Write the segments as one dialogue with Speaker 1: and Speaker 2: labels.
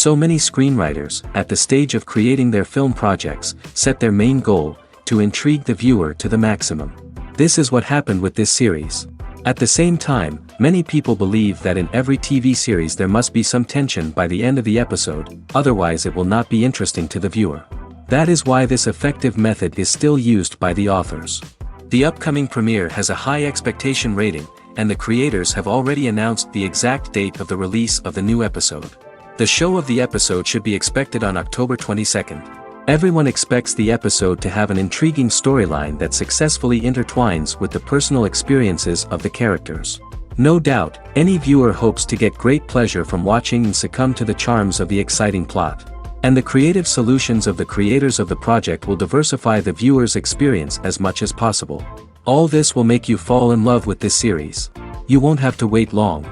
Speaker 1: So many screenwriters, at the stage of creating their film projects, set their main goal, to intrigue the viewer to the maximum. This is what happened with this series. At the same time, many people believe that in every TV series there must be some tension by the end of the episode, otherwise it will not be interesting to the viewer. That is why this effective method is still used by the authors. The upcoming premiere has a high expectation rating, and the creators have already announced the exact date of the release of the new episode. The show of the episode should be expected on October 22nd. Everyone expects the episode to have an intriguing storyline that successfully intertwines with the personal experiences of the characters. No doubt, any viewer hopes to get great pleasure from watching and succumb to the charms of the exciting plot. And the creative solutions of the creators of the project will diversify the viewer's experience as much as possible. All this will make you fall in love with this series. You won't have to wait long.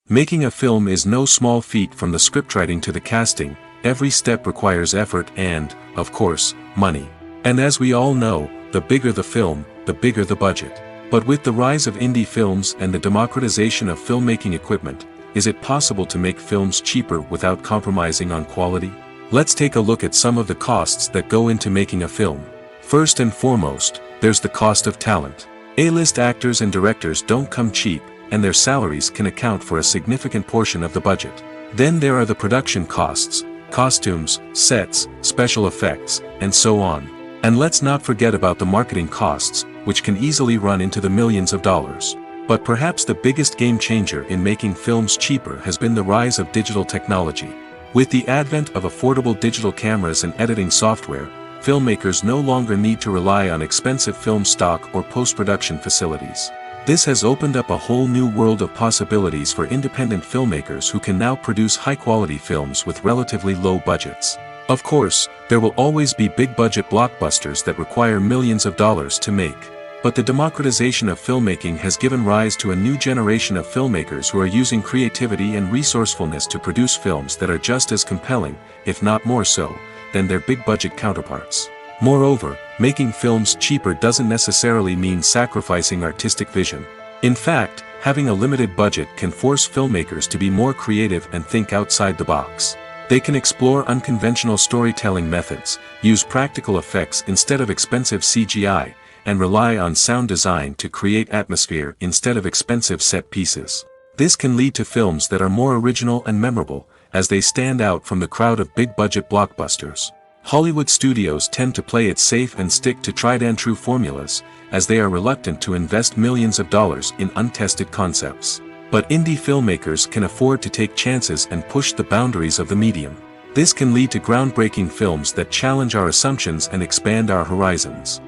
Speaker 2: Making a film is no small feat. From the scriptwriting to the casting, every step requires effort and, of course, money. And as we all know, the bigger the film, the bigger the budget. But with the rise of indie films and the democratization of filmmaking equipment, is it possible to make films cheaper without compromising on quality? Let's take a look at some of the costs that go into making a film. First and foremost, there's the cost of talent. A-list actors and directors don't come cheap, and their salaries can account for a significant portion of the budget. Then there are the production costs, costumes, sets, special effects, and so on. And let's not forget about the marketing costs, which can easily run into the millions of dollars. But perhaps the biggest game changer in making films cheaper has been the rise of digital technology. With the advent of affordable digital cameras and editing software, filmmakers no longer need to rely on expensive film stock or post-production facilities. This has opened up a whole new world of possibilities for independent filmmakers who can now produce high-quality films with relatively low budgets. Of course, there will always be big-budget blockbusters that require millions of dollars to make. But the democratization of filmmaking has given rise to a new generation of filmmakers who are using creativity and resourcefulness to produce films that are just as compelling, if not more so, than their big-budget counterparts. Moreover, making films cheaper doesn't necessarily mean sacrificing artistic vision. In fact, having a limited budget can force filmmakers to be more creative and think outside the box. They can explore unconventional storytelling methods, use practical effects instead of expensive CGI, and rely on sound design to create atmosphere instead of expensive set pieces. This can lead to films that are more original and memorable, as they stand out from the crowd of big-budget blockbusters. Hollywood studios tend to play it safe and stick to tried-and-true formulas, as they are reluctant to invest millions of dollars in untested concepts. But indie filmmakers can afford to take chances and push the boundaries of the medium. This can lead to groundbreaking films that challenge our assumptions and expand our horizons.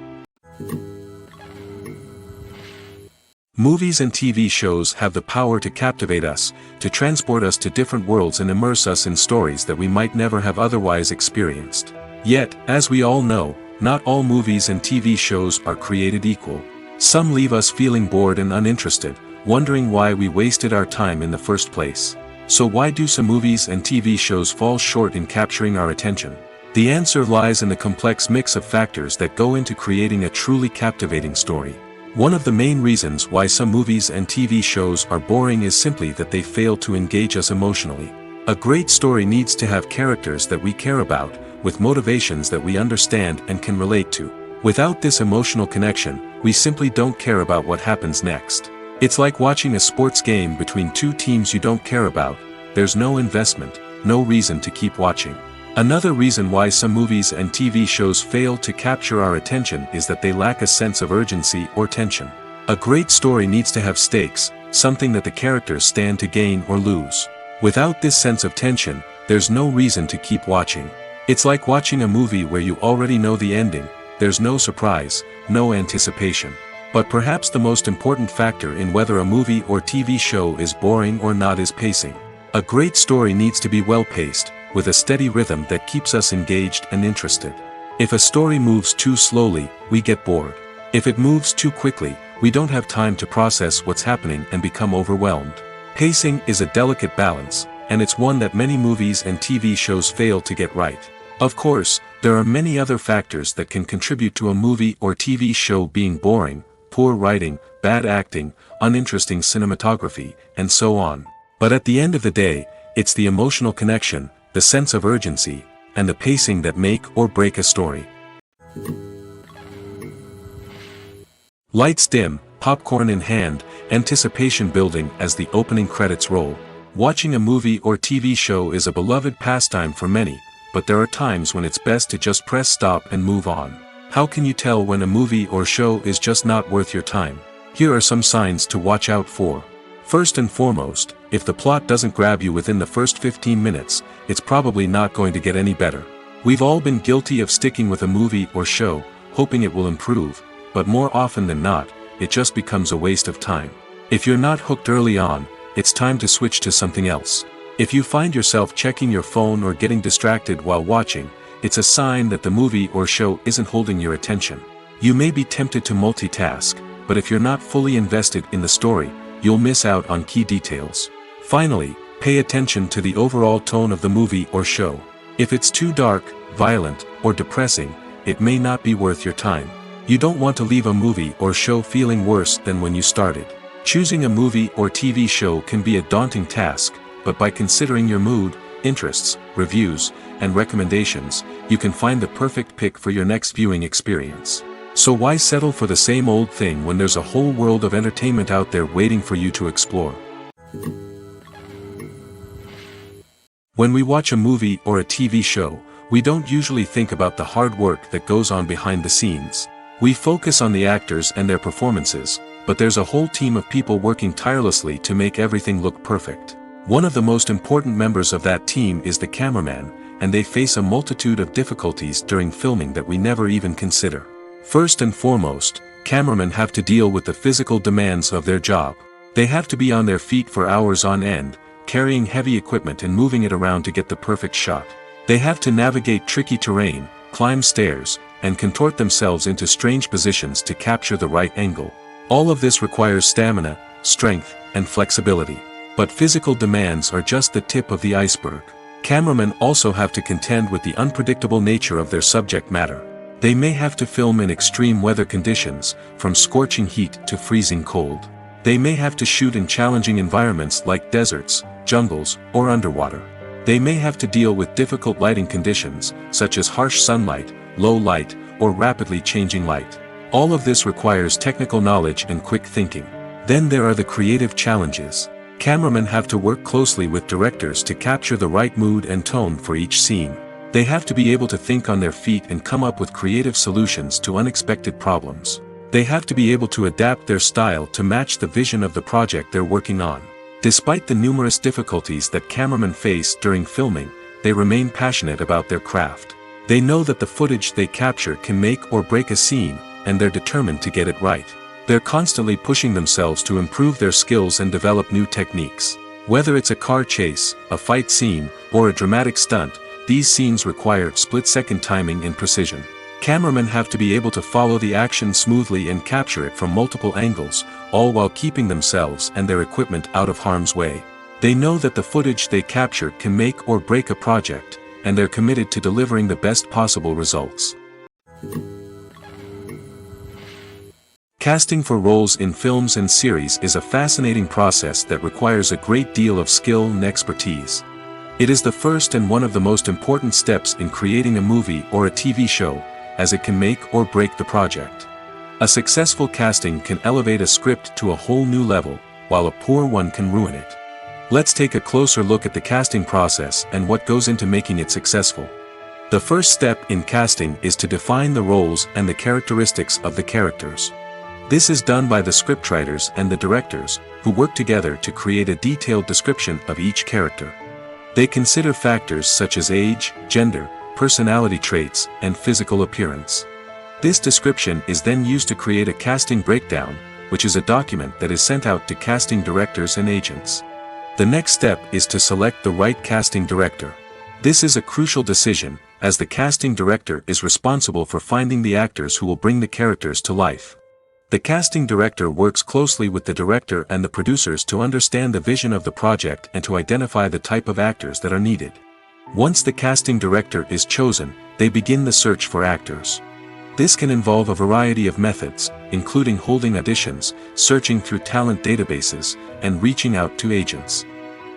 Speaker 2: Movies and TV shows have the power to captivate us, to transport us to different worlds and immerse us in stories that we might never have otherwise experienced. Yet, as we all know, not all movies and TV shows are created equal. Some leave us feeling bored and uninterested, wondering why we wasted our time in the first place. So why do some movies and TV shows fall short in capturing our attention? The answer lies in the complex mix of factors that go into creating a truly captivating story. One of the main reasons why some movies and TV shows are boring is simply that they fail to engage us emotionally. A great story needs to have characters that we care about, with motivations that we understand and can relate to. Without this emotional connection, we simply don't care about what happens next. It's like watching a sports game between two teams you don't care about. There's no investment, no reason to keep watching. Another reason why some movies and TV shows fail to capture our attention is that they lack a sense of urgency or tension. A great story needs to have stakes, something that the characters stand to gain or lose. Without this sense of tension, there's no reason to keep watching. It's like watching a movie where you already know the ending. There's no surprise, no anticipation. But perhaps the most important factor in whether a movie or TV show is boring or not is pacing. A great story needs to be well-paced, with a steady rhythm that keeps us engaged and interested. If a story moves too slowly, we get bored. If it moves too quickly, we don't have time to process what's happening and become overwhelmed. Pacing is a delicate balance, and it's one that many movies and TV shows fail to get right. Of course, there are many other factors that can contribute to a movie or TV show being boring: poor writing, bad acting, uninteresting cinematography, and so on. But at the end of the day, it's the emotional connection, the sense of urgency, and the pacing that make or break a story. Lights dim, popcorn in hand, anticipation building as the opening credits roll. Watching a movie or TV show is a beloved pastime for many, but there are times when it's best to just press stop and move on. How can you tell when a movie or show is just not worth your time? Here are some signs to watch out for. First and foremost, if the plot doesn't grab you within the first 15 minutes, it's probably not going to get any better. We've all been guilty of sticking with a movie or show, hoping it will improve, but more often than not, it just becomes a waste of time. If you're not hooked early on, it's time to switch to something else. If you find yourself checking your phone or getting distracted while watching, it's a sign that the movie or show isn't holding your attention. You may be tempted to multitask, but if you're not fully invested in the story, you'll miss out on key details. Finally, pay attention to the overall tone of the movie or show. If it's too dark, violent, or depressing, it may not be worth your time. You don't want to leave a movie or show feeling worse than when you started. Choosing a movie or TV show can be a daunting task, but by considering your mood, interests, reviews, and recommendations, you can find the perfect pick for your next viewing experience. So why settle for the same old thing when there's a whole world of entertainment out there waiting for you to explore? When we watch a movie or a TV show, we don't usually think about the hard work that goes on behind the scenes. We focus on the actors and their performances, but there's a whole team of people working tirelessly to make everything look perfect. One of the most important members of that team is the cameraman, and they face a multitude of difficulties during filming that we never even consider. First and foremost, cameramen have to deal with the physical demands of their job. They have to be on their feet for hours on end, carrying heavy equipment and moving it around to get the perfect shot. They have to navigate tricky terrain, climb stairs, and contort themselves into strange positions to capture the right angle. All of this requires stamina, strength, and flexibility. But physical demands are just the tip of the iceberg. Cameramen also have to contend with the unpredictable nature of their subject matter. They may have to film in extreme weather conditions, from scorching heat to freezing cold. They may have to shoot in challenging environments like deserts, jungles, or underwater. They may have to deal with difficult lighting conditions, such as harsh sunlight, low light, or rapidly changing light. All of this requires technical knowledge and quick thinking. Then there are the creative challenges. Cameramen have to work closely with directors to capture the right mood and tone for each scene. They have to be able to think on their feet and come up with creative solutions to unexpected problems. They have to be able to adapt their style to match the vision of the project they're working on. Despite the numerous difficulties that cameramen face during filming, they remain passionate about their craft. They know that the footage they capture can make or break a scene, and they're determined to get it right. They're constantly pushing themselves to improve their skills and develop new techniques. Whether it's a car chase, a fight scene, or a dramatic stunt, these scenes require split-second timing and precision. Cameramen have to be able to follow the action smoothly and capture it from multiple angles, all while keeping themselves and their equipment out of harm's way. They know that the footage they capture can make or break a project, and they're committed to delivering the best possible results. Casting for roles in films and series is a fascinating process that requires a great deal of skill and expertise. It is the first and one of the most important steps in creating a movie or a TV show, as it can make or break the project. A successful casting can elevate a script to a whole new level, while a poor one can ruin it. Let's take a closer look at the casting process and what goes into making it successful. The first step in casting is to define the roles and the characteristics of the characters. This is done by the scriptwriters and the directors, who work together to create a detailed description of each character. They consider factors such as age, gender, personality traits, and physical appearance. This description is then used to create a casting breakdown, which is a document that is sent out to casting directors and agents. The next step is to select the right casting director. This is a crucial decision, as the casting director is responsible for finding the actors who will bring the characters to life. The casting director works closely with the director and the producers to understand the vision of the project and to identify the type of actors that are needed. Once the casting director is chosen, they begin the search for actors. This can involve a variety of methods, including holding auditions, searching through talent databases, and reaching out to agents.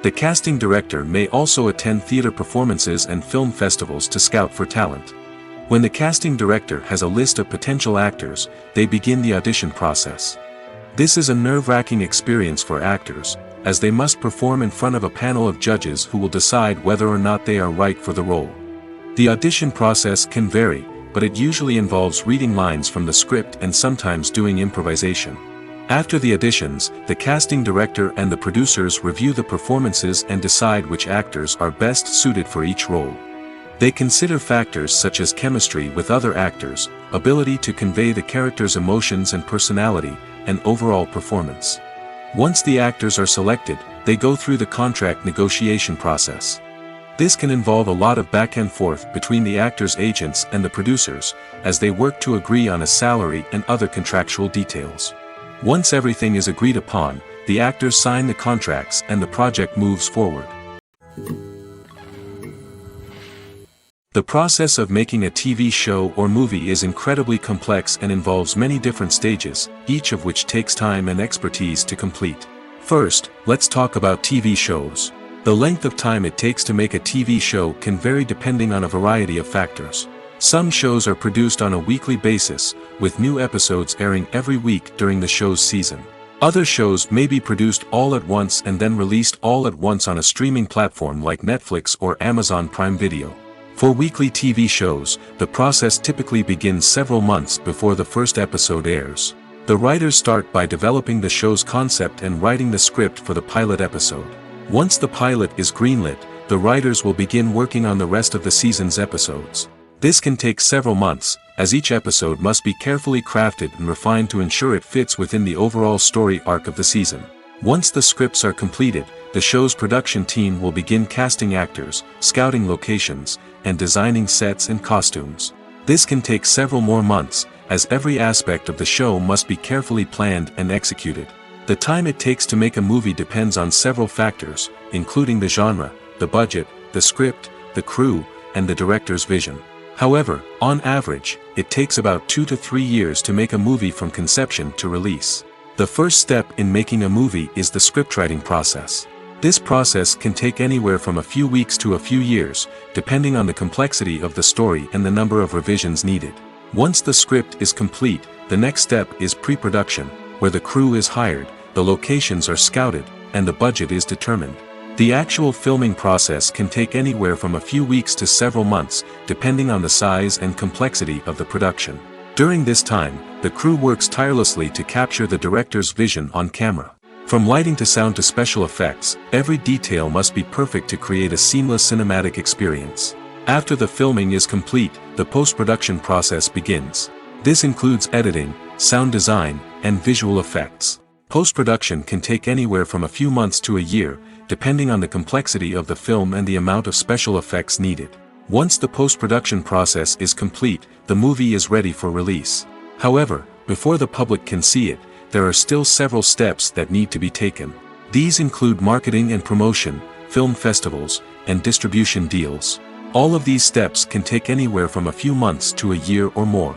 Speaker 2: The casting director may also attend theater performances and film festivals to scout for talent. When the casting director has a list of potential actors, they begin the audition process. This is a nerve-wracking experience for actors, as they must perform in front of a panel of judges who will decide whether or not they are right for the role. The audition process can vary, but it usually involves reading lines from the script and sometimes doing improvisation. After the auditions, the casting director and the producers review the performances and decide which actors are best suited for each role. They consider factors such as chemistry with other actors, ability to convey the character's emotions and personality, and overall performance. Once the actors are selected, they go through the contract negotiation process. This can involve a lot of back and forth between the actors' agents and the producers, as they work to agree on a salary and other contractual details. Once everything is agreed upon, the actors sign the contracts and the project moves forward. The process of making a TV show or movie is incredibly complex and involves many different stages, each of which takes time and expertise to complete. First, let's talk about TV shows. The length of time it takes to make a TV show can vary depending on a variety of factors. Some shows are produced on a weekly basis, with new episodes airing every week during the show's season. Other shows may be produced all at once and then released all at once on a streaming platform like Netflix or Amazon Prime Video. For weekly TV shows, the process typically begins several months before the first episode airs. The writers start by developing the show's concept and writing the script for the pilot episode. Once the pilot is greenlit, the writers will begin working on the rest of the season's episodes. This can take several months, as each episode must be carefully crafted and refined to ensure it fits within the overall story arc of the season. Once the scripts are completed, the show's production team will begin casting actors, scouting locations, and designing sets and costumes. This can take several more months, as every aspect of the show must be carefully planned and executed. The time it takes to make a movie depends on several factors, including the genre, the budget, the script, the crew, and the director's vision. However, on average, it takes about 2 to 3 years to make a movie from conception to release. The first step in making a movie is the scriptwriting process. This process can take anywhere from a few weeks to a few years, depending on the complexity of the story and the number of revisions needed. Once the script is complete, the next step is pre-production, where the crew is hired, the locations are scouted, and the budget is determined. The actual filming process can take anywhere from a few weeks to several months, depending on the size and complexity of the production. During this time, the crew works tirelessly to capture the director's vision on camera. From lighting to sound to special effects, every detail must be perfect to create a seamless cinematic experience. After the filming is complete, the post-production process begins. This includes editing, sound design, and visual effects. Post-production can take anywhere from a few months to a year, depending on the complexity of the film and the amount of special effects needed. Once the post-production process is complete, the movie is ready for release. However, before the public can see it, there are still several steps that need to be taken. These include marketing and promotion, film festivals, and distribution deals. All of these steps can take anywhere from a few months to a year or more.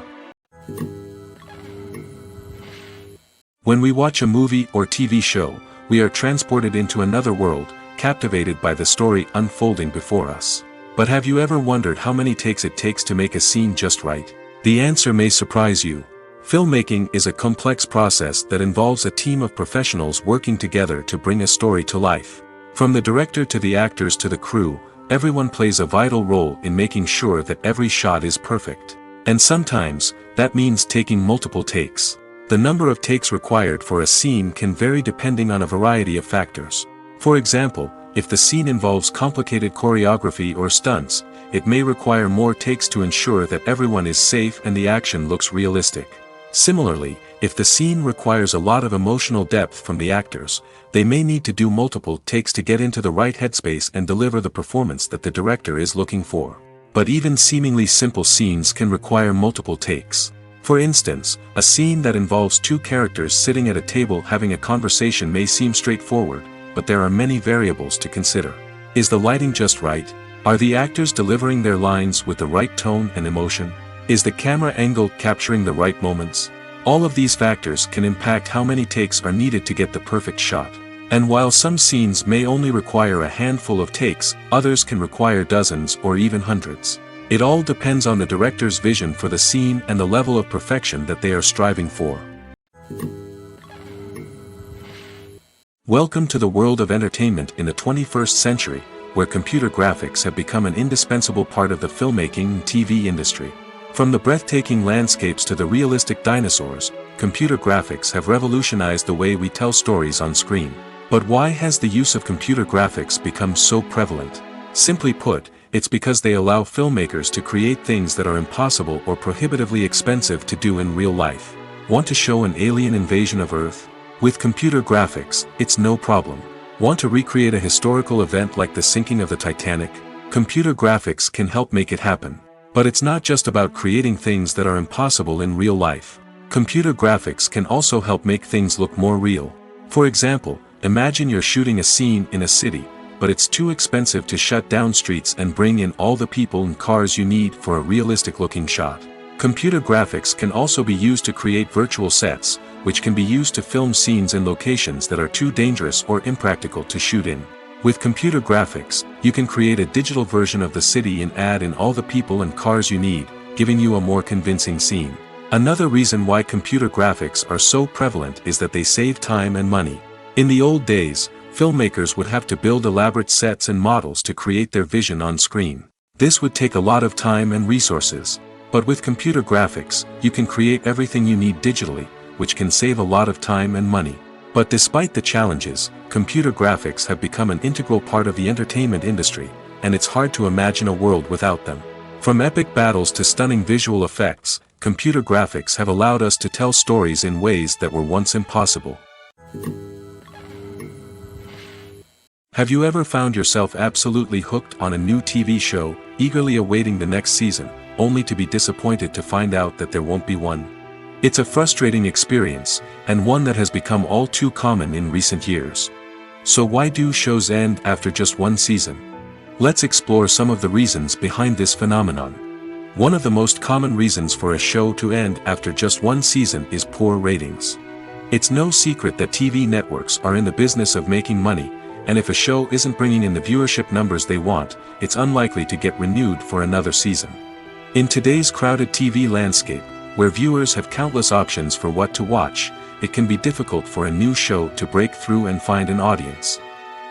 Speaker 2: When we watch a movie or TV show, we are transported into another world, captivated by the story unfolding before us. But have you ever wondered how many takes it takes to make a scene just right? The answer may surprise you. Filmmaking is a complex process that involves a team of professionals working together to bring a story to life. From the director to the actors to the crew, everyone plays a vital role in making sure that every shot is perfect. And sometimes, that means taking multiple takes. The number of takes required for a scene can vary depending on a variety of factors. For example, if the scene involves complicated choreography or stunts, it may require more takes to ensure that everyone is safe and the action looks realistic. Similarly, if the scene requires a lot of emotional depth from the actors, they may need to do multiple takes to get into the right headspace and deliver the performance that the director is looking for. But even seemingly simple scenes can require multiple takes. For instance, a scene that involves two characters sitting at a table having a conversation may seem straightforward, but there are many variables to consider. Is the lighting just right? Are the actors delivering their lines with the right tone and emotion? Is the camera angle capturing the right moments? All of these factors can impact how many takes are needed to get the perfect shot. And while some scenes may only require a handful of takes, others can require dozens or even hundreds. It all depends on the director's vision for the scene and the level of perfection that they are striving for. Welcome to the world of entertainment in the 21st century, where computer graphics have become an indispensable part of the filmmaking and TV industry. From the breathtaking landscapes to the realistic dinosaurs, computer graphics have revolutionized the way we tell stories on screen. But why has the use of computer graphics become so prevalent? Simply put, it's because they allow filmmakers to create things that are impossible or prohibitively expensive to do in real life. Want to show an alien invasion of Earth? With computer graphics, it's no problem. Want to recreate a historical event like the sinking of the Titanic? Computer graphics can help make it happen. But it's not just about creating things that are impossible in real life. Computer graphics can also help make things look more real. For example, imagine you're shooting a scene in a city, but it's too expensive to shut down streets and bring in all the people and cars you need for a realistic-looking shot. Computer graphics can also be used to create virtual sets, which can be used to film scenes in locations that are too dangerous or impractical to shoot in. With computer graphics, you can create a digital version of the city and add in all the people and cars you need, giving you a more convincing scene. Another reason why computer graphics are so prevalent is that they save time and money. In the old days, filmmakers would have to build elaborate sets and models to create their vision on screen. This would take a lot of time and resources. But with computer graphics, you can create everything you need digitally, which can save a lot of time and money. But despite the challenges, computer graphics have become an integral part of the entertainment industry, and it's hard to imagine a world without them. From epic battles to stunning visual effects, computer graphics have allowed us to tell stories in ways that were once impossible. Have you ever found yourself absolutely hooked on a new TV show, eagerly awaiting the next season, only to be disappointed to find out that there won't be one? It's a frustrating experience, and one that has become all too common in recent years. So why do shows end after just one season? Let's explore some of the reasons behind this phenomenon. One of the most common reasons for a show to end after just one season is poor ratings. It's no secret that TV networks are in the business of making money, and if a show isn't bringing in the viewership numbers they want, it's unlikely to get renewed for another season. In today's crowded TV landscape, where viewers have countless options for what to watch, it can be difficult for a new show to break through and find an audience.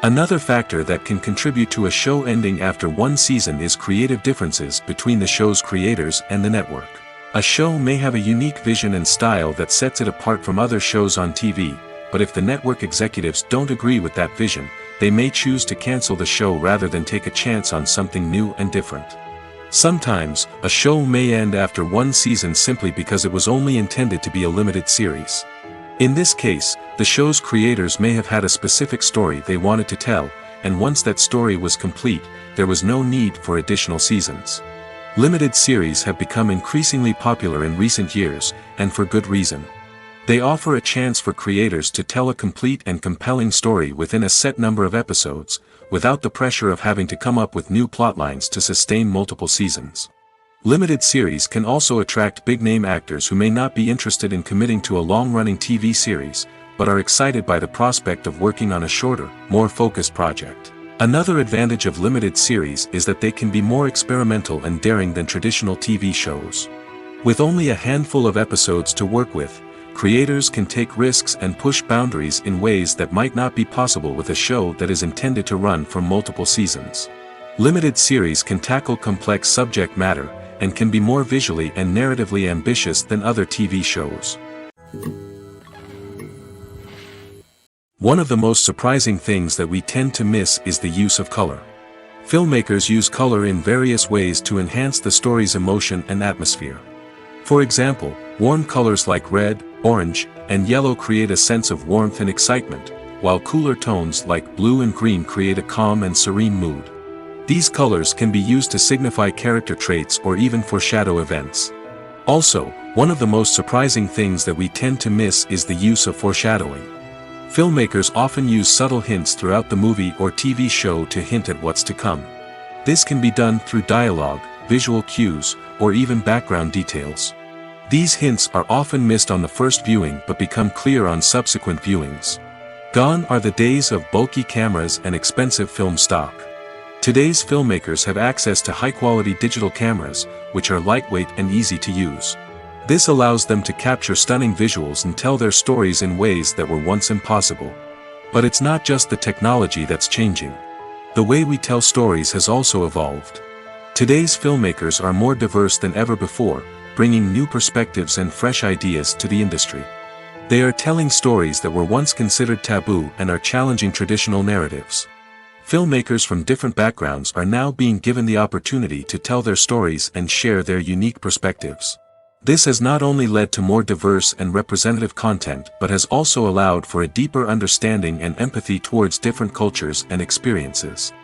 Speaker 2: Another factor that can contribute to a show ending after one season is creative differences between the show's creators and the network. A show may have a unique vision and style that sets it apart from other shows on TV, but if the network executives don't agree with that vision, they may choose to cancel the show rather than take a chance on something new and different. Sometimes, a show may end after one season simply because it was only intended to be a limited series. In this case, the show's creators may have had a specific story they wanted to tell, and once that story was complete, there was no need for additional seasons. Limited series have become increasingly popular in recent years, and for good reason. They offer a chance for creators to tell a complete and compelling story within a set number of episodes, without the pressure of having to come up with new plotlines to sustain multiple seasons. Limited series can also attract big-name actors who may not be interested in committing to a long-running TV series, but are excited by the prospect of working on a shorter, more focused project. Another advantage of limited series is that they can be more experimental and daring than traditional TV shows. With only a handful of episodes to work with, creators can take risks and push boundaries in ways that might not be possible with a show that is intended to run for multiple seasons. Limited series can tackle complex subject matter, and can be more visually and narratively ambitious than other TV shows. One of the most surprising things that we tend to miss is the use of color. Filmmakers use color in various ways to enhance the story's emotion and atmosphere. For example, warm colors like red, orange, and yellow create a sense of warmth and excitement, while cooler tones like blue and green create a calm and serene mood. These colors can be used to signify character traits or even foreshadow events. Also, one of the most surprising things that we tend to miss is the use of foreshadowing. Filmmakers often use subtle hints throughout the movie or TV show to hint at what's to come. This can be done through dialogue, visual cues, or even background details. These hints are often missed on the first viewing but become clear on subsequent viewings. Gone are the days of bulky cameras and expensive film stock. Today's filmmakers have access to high-quality digital cameras, which are lightweight and easy to use. This allows them to capture stunning visuals and tell their stories in ways that were once impossible. But it's not just the technology that's changing. The way we tell stories has also evolved. Today's filmmakers are more diverse than ever before, bringing new perspectives and fresh ideas to the industry. They are telling stories that were once considered taboo and are challenging traditional narratives. Filmmakers from different backgrounds are now being given the opportunity to tell their stories and share their unique perspectives. This has not only led to more diverse and representative content but has also allowed for a deeper understanding and empathy towards different cultures and experiences.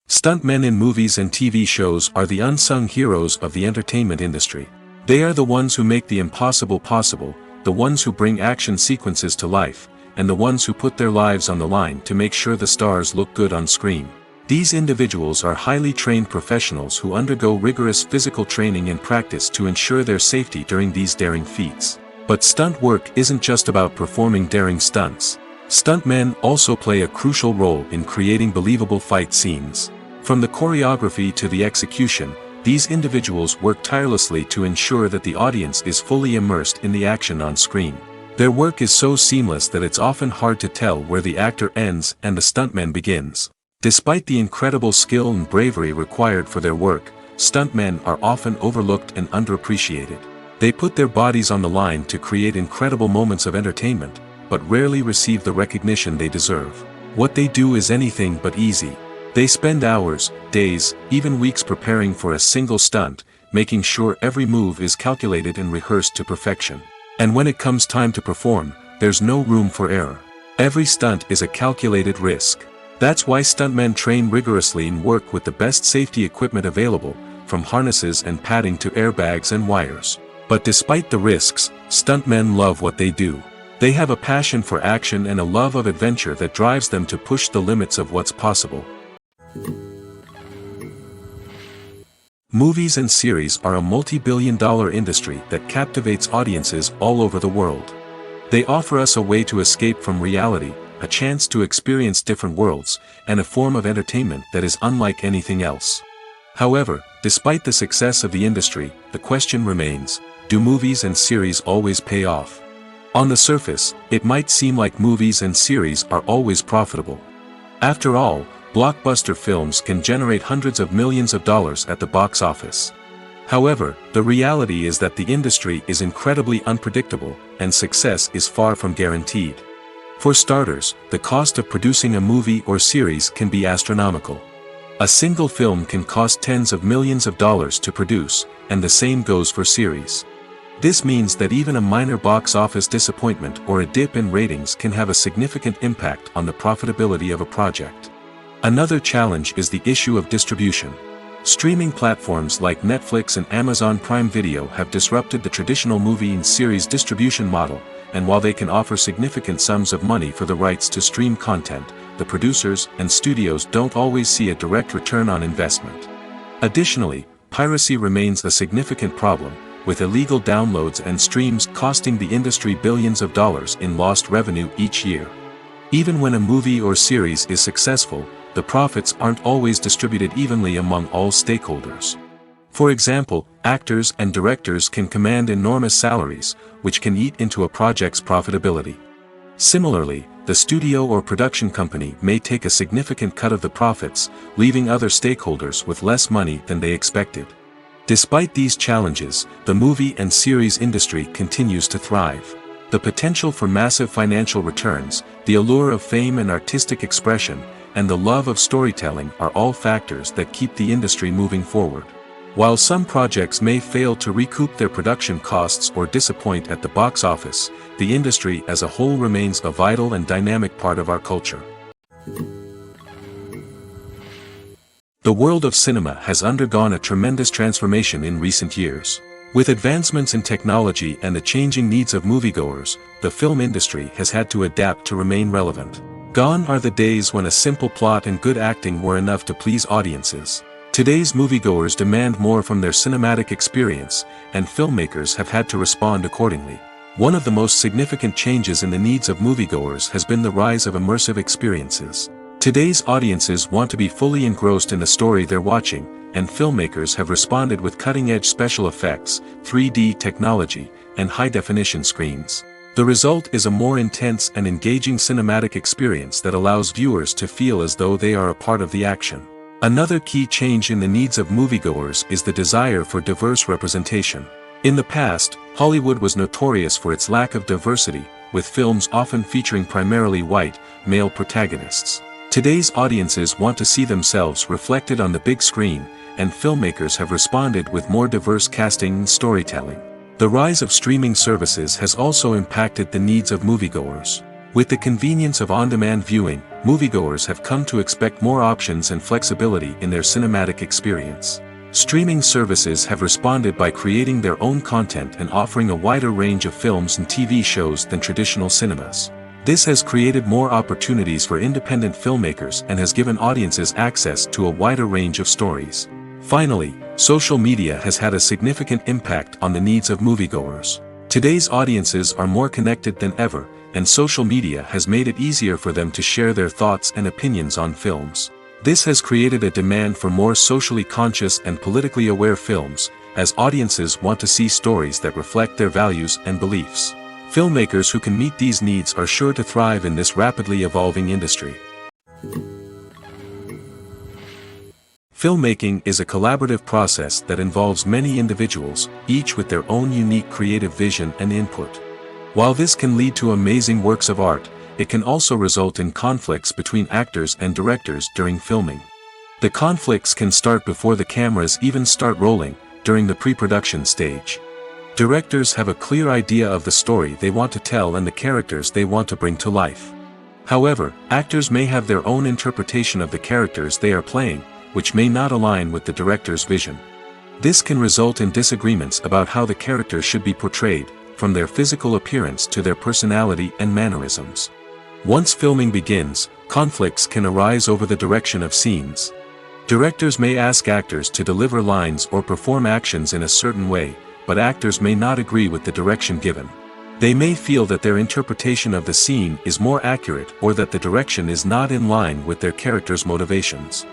Speaker 2: Stuntmen in movies and TV shows are the unsung heroes of the entertainment industry. They are the ones who make the impossible possible, the ones who bring action sequences to life, and the ones who put their lives on the line to make sure the stars look good on screen. These individuals are highly trained professionals who undergo rigorous physical training and practice to ensure their safety during these daring feats. But stunt work isn't just about performing daring stunts. Stuntmen also play a crucial role in creating believable fight scenes. From the choreography to the execution, these individuals work tirelessly to ensure that the audience is fully immersed in the action on screen. Their work is so seamless that it's often hard to tell where the actor ends and the stuntman begins. Despite the incredible skill and bravery required for their work, stuntmen are often overlooked and underappreciated. They put their bodies on the line to create incredible moments of entertainment, but rarely receive the recognition they deserve. What they do is anything but easy. They spend hours, days, even weeks preparing for a single stunt, making sure every move is calculated and rehearsed to perfection. And when it comes time to perform, there's no room for error. Every stunt is a calculated risk. That's why stuntmen train rigorously and work with the best safety equipment available, from harnesses and padding to airbags and wires. But despite the risks, stuntmen love what they do. They have a passion for action and a love of adventure that drives them to push the limits of what's possible. Movies and series are a multi-billion-dollar industry that captivates audiences all over the world. They offer us a way to escape from reality, a chance to experience different worlds, and a form of entertainment that is unlike anything else. However, despite the success of the industry, the question remains, do movies and series always pay off? On the surface, it might seem like movies and series are always profitable. After all, blockbuster films can generate hundreds of millions of dollars at the box office. However, the reality is that the industry is incredibly unpredictable, and success is far from guaranteed. For starters, the cost of producing a movie or series can be astronomical. A single film can cost tens of millions of dollars to produce, and the same goes for series. This means that even a minor box office disappointment or a dip in ratings can have a significant impact on the profitability of a project. Another challenge is the issue of distribution. Streaming platforms like Netflix and Amazon Prime Video have disrupted the traditional movie and series distribution model, and while they can offer significant sums of money for the rights to stream content, the producers and studios don't always see a direct return on investment. Additionally, piracy remains a significant problem, with illegal downloads and streams costing the industry billions of dollars in lost revenue each year. Even when a movie or series is successful, the profits aren't always distributed evenly among all stakeholders. For example, actors and directors can command enormous salaries, which can eat into a project's profitability. Similarly, the studio or production company may take a significant cut of the profits, leaving other stakeholders with less money than they expected. Despite these challenges, the movie and series industry continues to thrive. The potential for massive financial returns, the allure of fame and artistic expression, and the love of storytelling are all factors that keep the industry moving forward. While some projects may fail to recoup their production costs or disappoint at the box office, the industry as a whole remains a vital and dynamic part of our culture. The world of cinema has undergone a tremendous transformation in recent years. With advancements in technology and the changing needs of moviegoers, the film industry has had to adapt to remain relevant. Gone are the days when a simple plot and good acting were enough to please audiences. Today's moviegoers demand more from their cinematic experience, and filmmakers have had to respond accordingly. One of the most significant changes in the needs of moviegoers has been the rise of immersive experiences. Today's audiences want to be fully engrossed in the story they're watching, and filmmakers have responded with cutting-edge special effects, 3D technology, and high-definition screens. The result is a more intense and engaging cinematic experience that allows viewers to feel as though they are a part of the action. Another key change in the needs of moviegoers is the desire for diverse representation. In the past, Hollywood was notorious for its lack of diversity, with films often featuring primarily white, male protagonists. Today's audiences want to see themselves reflected on the big screen, and filmmakers have responded with more diverse casting and storytelling. The rise of streaming services has also impacted the needs of moviegoers. With the convenience of on-demand viewing, moviegoers have come to expect more options and flexibility in their cinematic experience. Streaming services have responded by creating their own content and offering a wider range of films and TV shows than traditional cinemas. This has created more opportunities for independent filmmakers and has given audiences access to a wider range of stories. Finally, social media has had a significant impact on the needs of moviegoers. Today's audiences are more connected than ever, and social media has made it easier for them to share their thoughts and opinions on films. This has created a demand for more socially conscious and politically aware films, as audiences want to see stories that reflect their values and beliefs. Filmmakers who can meet these needs are sure to thrive in this rapidly evolving industry. Filmmaking is a collaborative process that involves many individuals, each with their own unique creative vision and input. While this can lead to amazing works of art, it can also result in conflicts between actors and directors during filming. The conflicts can start before the cameras even start rolling, during the pre-production stage. Directors have a clear idea of the story they want to tell and the characters they want to bring to life. However, actors may have their own interpretation of the characters they are playing, which may not align with the director's vision. This can result in disagreements about how the characters should be portrayed, from their physical appearance to their personality and mannerisms. Once filming begins, conflicts can arise over the direction of scenes. Directors may ask actors to deliver lines or perform actions in a certain way, but actors may not agree with the direction given. They may feel that their interpretation of the scene is more accurate or that the direction is not in line with their character's motivations.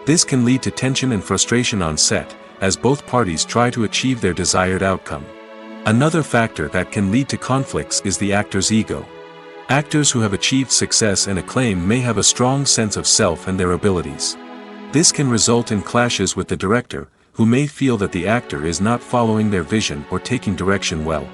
Speaker 2: This can lead to tension and frustration on set, as both parties try to achieve their desired outcome. Another factor that can lead to conflicts is the actor's ego. Actors who have achieved success and acclaim may have a strong sense of self and their abilities. This can result in clashes with the director, who may feel that the actor is not following their vision or taking direction well.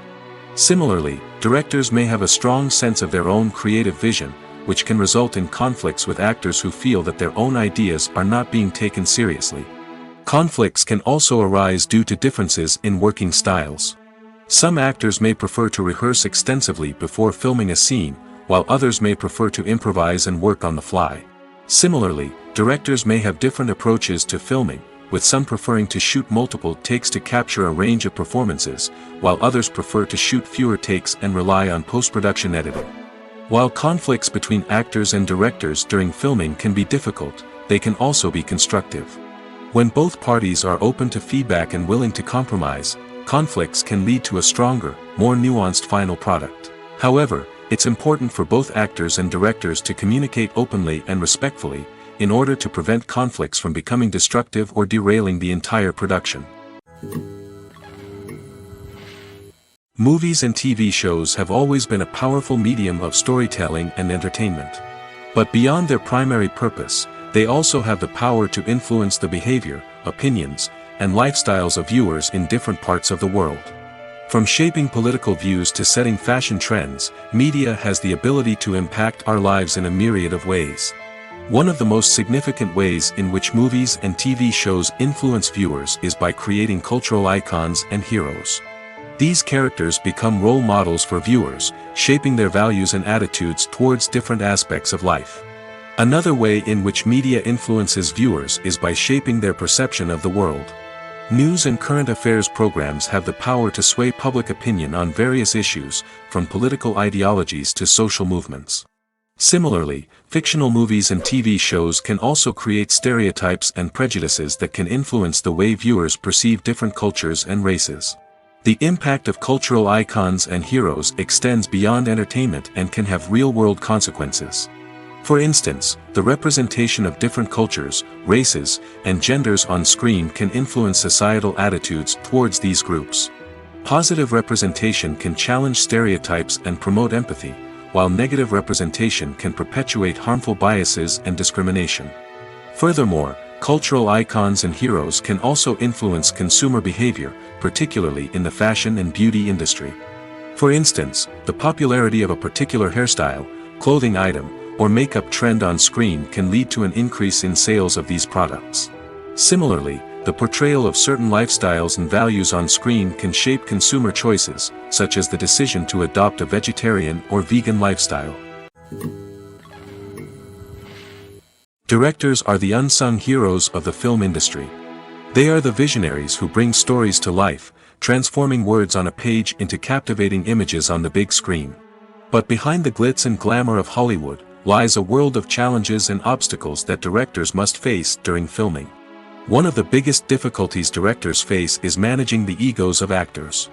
Speaker 2: Similarly, directors may have a strong sense of their own creative vision, which can result in conflicts with actors who feel that their own ideas are not being taken seriously. Conflicts can also arise due to differences in working styles. Some actors may prefer to rehearse extensively before filming a scene, while others may prefer to improvise and work on the fly. Similarly, directors may have different approaches to filming, with some preferring to shoot multiple takes to capture a range of performances, while others prefer to shoot fewer takes and rely on post-production editing. While conflicts between actors and directors during filming can be difficult, they can also be constructive. When both parties are open to feedback and willing to compromise, conflicts can lead to a stronger, more nuanced final product. However, it's important for both actors and directors to communicate openly and respectfully, in order to prevent conflicts from becoming destructive or derailing the entire production. Movies and TV shows have always been a powerful medium of storytelling and entertainment. But beyond their primary purpose, they also have the power to influence the behavior, opinions, and lifestyles of viewers in different parts of the world. From shaping political views to setting fashion trends, media has the ability to impact our lives in a myriad of ways. One of the most significant ways in which movies and TV shows influence viewers is by creating cultural icons and heroes. These characters become role models for viewers, shaping their values and attitudes towards different aspects of life. Another way in which media influences viewers is by shaping their perception of the world. News and current affairs programs have the power to sway public opinion on various issues, from political ideologies to social movements. Similarly, fictional movies and TV shows can also create stereotypes and prejudices that can influence the way viewers perceive different cultures and races. The impact of cultural icons and heroes extends beyond entertainment and can have real-world consequences. For instance, the representation of different cultures, races, and genders on screen can influence societal attitudes towards these groups. Positive representation can challenge stereotypes and promote empathy, while negative representation can perpetuate harmful biases and discrimination. Furthermore, cultural icons and heroes can also influence consumer behavior, particularly in the fashion and beauty industry. For instance, the popularity of a particular hairstyle, clothing item, or makeup trend on screen can lead to an increase in sales of these products. Similarly, the portrayal of certain lifestyles and values on screen can shape consumer choices, such as the decision to adopt a vegetarian or vegan lifestyle. Directors are the unsung heroes of the film industry. They are the visionaries who bring stories to life, transforming words on a page into captivating images on the big screen. But behind the glitz and glamour of Hollywood lies a world of challenges and obstacles that directors must face during filming. One of the biggest difficulties directors face is managing the egos of actors.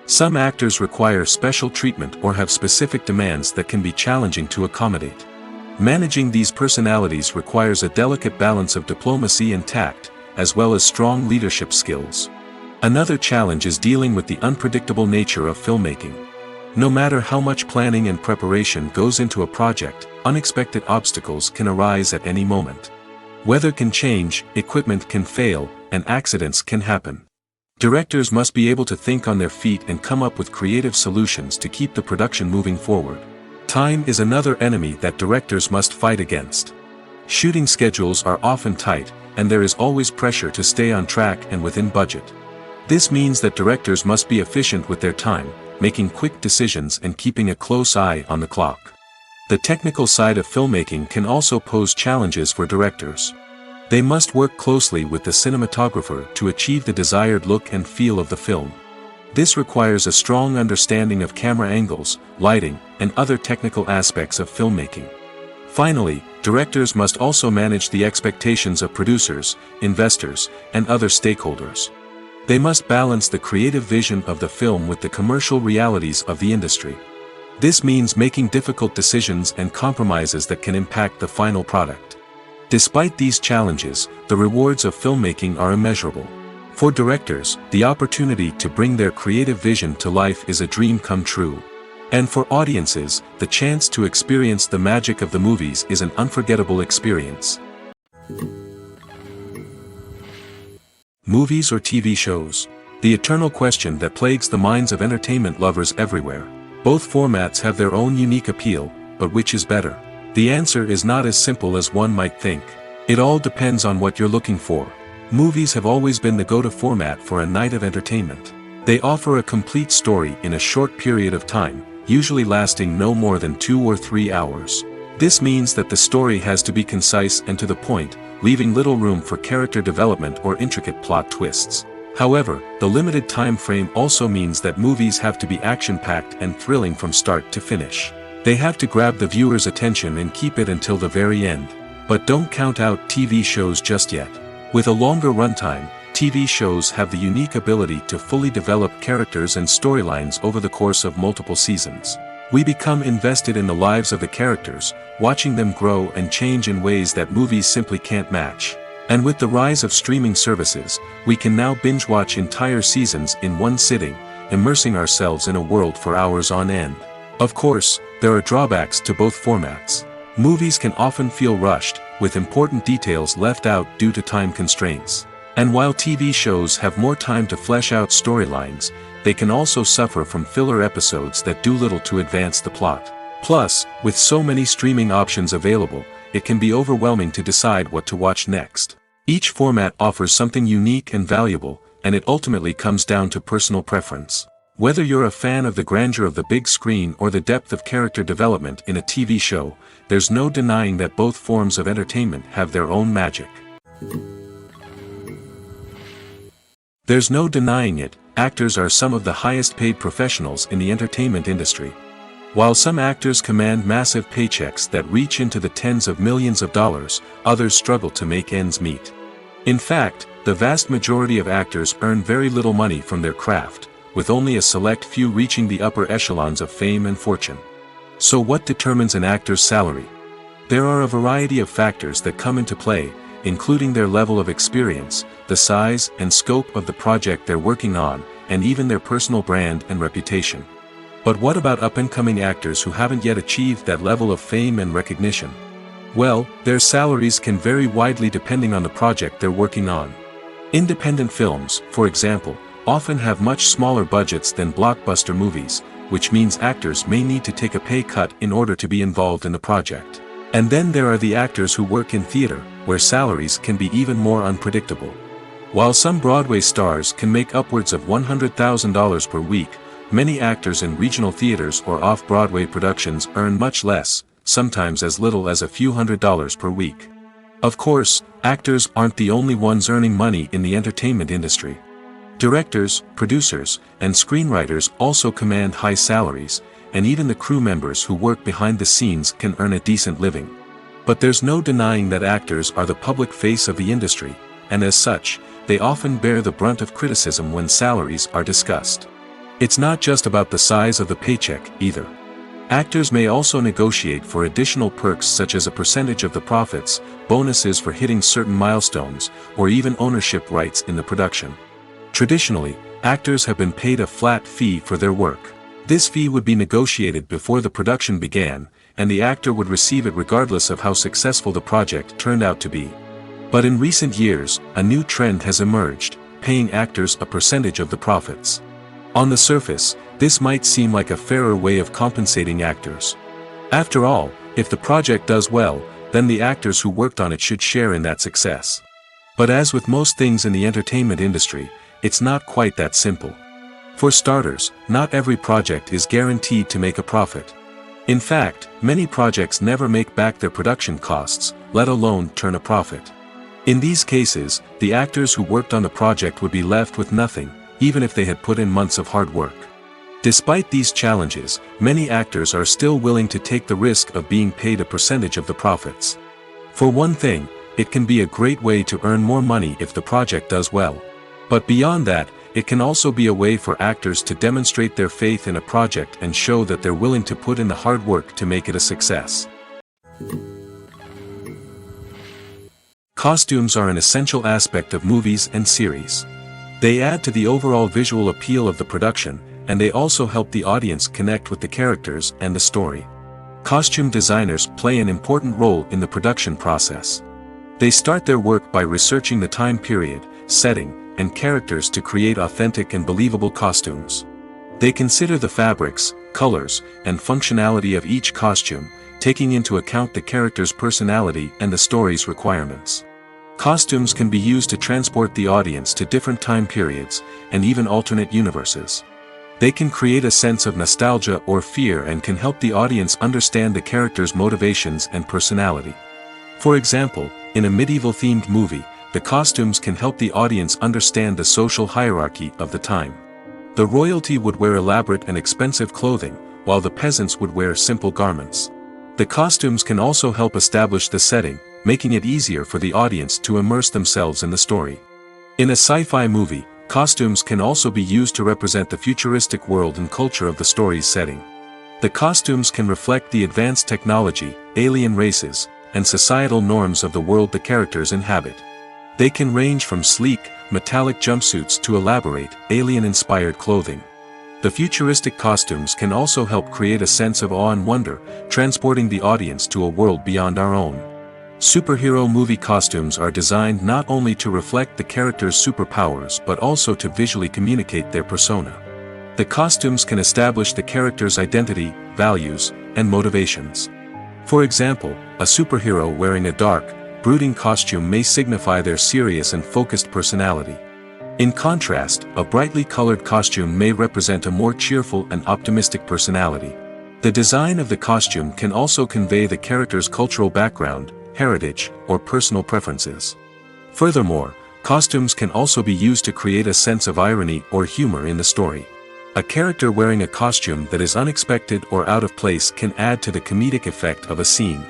Speaker 2: Some actors require special treatment or have specific demands that can be challenging to accommodate. Managing these personalities requires a delicate balance of diplomacy and tact, as well as strong leadership skills. Another challenge is dealing with the unpredictable nature of filmmaking. No matter how much planning and preparation goes into a project, unexpected obstacles can arise at any moment. Weather can change, equipment can fail, and accidents can happen. Directors must be able to think on their feet and come up with creative solutions to keep the production moving forward. Time is another enemy that directors must fight against. Shooting schedules are often tight, and there is always pressure to stay on track and within budget. This means that directors must be efficient with their time, making quick decisions and keeping a close eye on the clock. The technical side of filmmaking can also pose challenges for directors. They must work closely with the cinematographer to achieve the desired look and feel of the film. This requires a strong understanding of camera angles, lighting, and other technical aspects of filmmaking. Finally, directors must also manage the expectations of producers, investors, and other stakeholders. They must balance the creative vision of the film with the commercial realities of the industry. This means making difficult decisions and compromises that can impact the final product. Despite these challenges, the rewards of filmmaking are immeasurable. For directors, the opportunity to bring their creative vision to life is a dream come true. And for audiences, the chance to experience the magic of the movies is an unforgettable experience. Movies or TV shows? The eternal question that plagues the minds of entertainment lovers everywhere. Both formats have their own unique appeal, but which is better? The answer is not as simple as one might think. It all depends on what you're looking for. Movies have always been the go-to format for a night of entertainment. They offer a complete story in a short period of time, usually lasting no more than 2 or 3 hours. This means that the story has to be concise and to the point, leaving little room for character development or intricate plot twists. However, the limited time frame also means that movies have to be action-packed and thrilling from start to finish. They have to grab the viewer's attention and keep it until the very end. But don't count out TV shows just yet. With a longer runtime, TV shows have the unique ability to fully develop characters and storylines over the course of multiple seasons. We become invested in the lives of the characters, watching them grow and change in ways that movies simply can't match. And with the rise of streaming services, we can now binge-watch entire seasons in one sitting, immersing ourselves in a world for hours on end. Of course, there are drawbacks to both formats. Movies can often feel rushed, with important details left out due to time constraints. And while TV shows have more time to flesh out storylines, they can also suffer from filler episodes that do little to advance the plot. Plus, with so many streaming options available, it can be overwhelming to decide what to watch next. Each format offers something unique and valuable, and it ultimately comes down to personal preference. Whether you're a fan of the grandeur of the big screen or the depth of character development in a TV show, there's no denying that both forms of entertainment have their own magic. There's no denying it, actors are some of the highest paid professionals in the entertainment industry. While some actors command massive paychecks that reach into the tens of millions of dollars, others struggle to make ends meet. In fact, the vast majority of actors earn very little money from their craft, with only a select few reaching the upper echelons of fame and fortune. So what determines an actor's salary? There are a variety of factors that come into play, including their level of experience, the size and scope of the project they're working on, and even their personal brand and reputation. But what about up-and-coming actors who haven't yet achieved that level of fame and recognition? Well, their salaries can vary widely depending on the project they're working on. Independent films, for example, often have much smaller budgets than blockbuster movies, which means actors may need to take a pay cut in order to be involved in the project. And then there are the actors who work in theater, where salaries can be even more unpredictable. While some Broadway stars can make upwards of $100,000 per week, many actors in regional theaters or off-Broadway productions earn much less, sometimes as little as a few $100s per week. Of course, actors aren't the only ones earning money in the entertainment industry. Directors, producers, and screenwriters also command high salaries, and even the crew members who work behind the scenes can earn a decent living. But there's no denying that actors are the public face of the industry, and as such, they often bear the brunt of criticism when salaries are discussed. It's not just about the size of the paycheck, either. Actors may also negotiate for additional perks such as a percentage of the profits, bonuses for hitting certain milestones, or even ownership rights in the production. Traditionally, actors have been paid a flat fee for their work. This fee would be negotiated before the production began, and the actor would receive it regardless of how successful the project turned out to be. But in recent years, a new trend has emerged, paying actors a percentage of the profits. On the surface, this might seem like a fairer way of compensating actors. After all, if the project does well, then the actors who worked on it should share in that success. But as with most things in the entertainment industry, it's not quite that simple. For starters, not every project is guaranteed to make a profit. In fact, many projects never make back their production costs, let alone turn a profit. In these cases, the actors who worked on the project would be left with nothing, even if they had put in months of hard work. Despite these challenges, many actors are still willing to take the risk of being paid a percentage of the profits. For one thing, it can be a great way to earn more money if the project does well. But beyond that, it can also be a way for actors to demonstrate their faith in a project and show that they're willing to put in the hard work to make it a success. Costumes are an essential aspect of movies and series. They add to the overall visual appeal of the production, and they also help the audience connect with the characters and the story. Costume designers play an important role in the production process. They start their work by researching the time period, setting, and characters to create authentic and believable costumes. They consider the fabrics, colors, and functionality of each costume, taking into account the character's personality and the story's requirements. Costumes can be used to transport the audience to different time periods, and even alternate universes. They can create a sense of nostalgia or fear and can help the audience understand the character's motivations and personality. For example, in a medieval-themed movie, the costumes can help the audience understand the social hierarchy of the time. The royalty would wear elaborate and expensive clothing, while the peasants would wear simple garments. The costumes can also help establish the setting, making it easier for the audience to immerse themselves in the story. In a sci-fi movie, costumes can also be used to represent the futuristic world and culture of the story's setting. The costumes can reflect the advanced technology, alien races, and societal norms of the world the characters inhabit. They can range from sleek, metallic jumpsuits to elaborate, alien-inspired clothing. The futuristic costumes can also help create a sense of awe and wonder, transporting the audience to a world beyond our own. Superhero movie costumes are designed not only to reflect the character's superpowers but also to visually communicate their persona. The costumes can establish the character's identity, values, and motivations. For example, a superhero wearing a dark, brooding costume may signify their serious and focused personality. In contrast, a brightly colored costume may represent a more cheerful and optimistic personality. The design of the costume can also convey the character's cultural background, heritage, or personal preferences. Furthermore, costumes can also be used to create a sense of irony or humor in the story. A character wearing a costume that is unexpected or out of place can add to the comedic effect of a scene.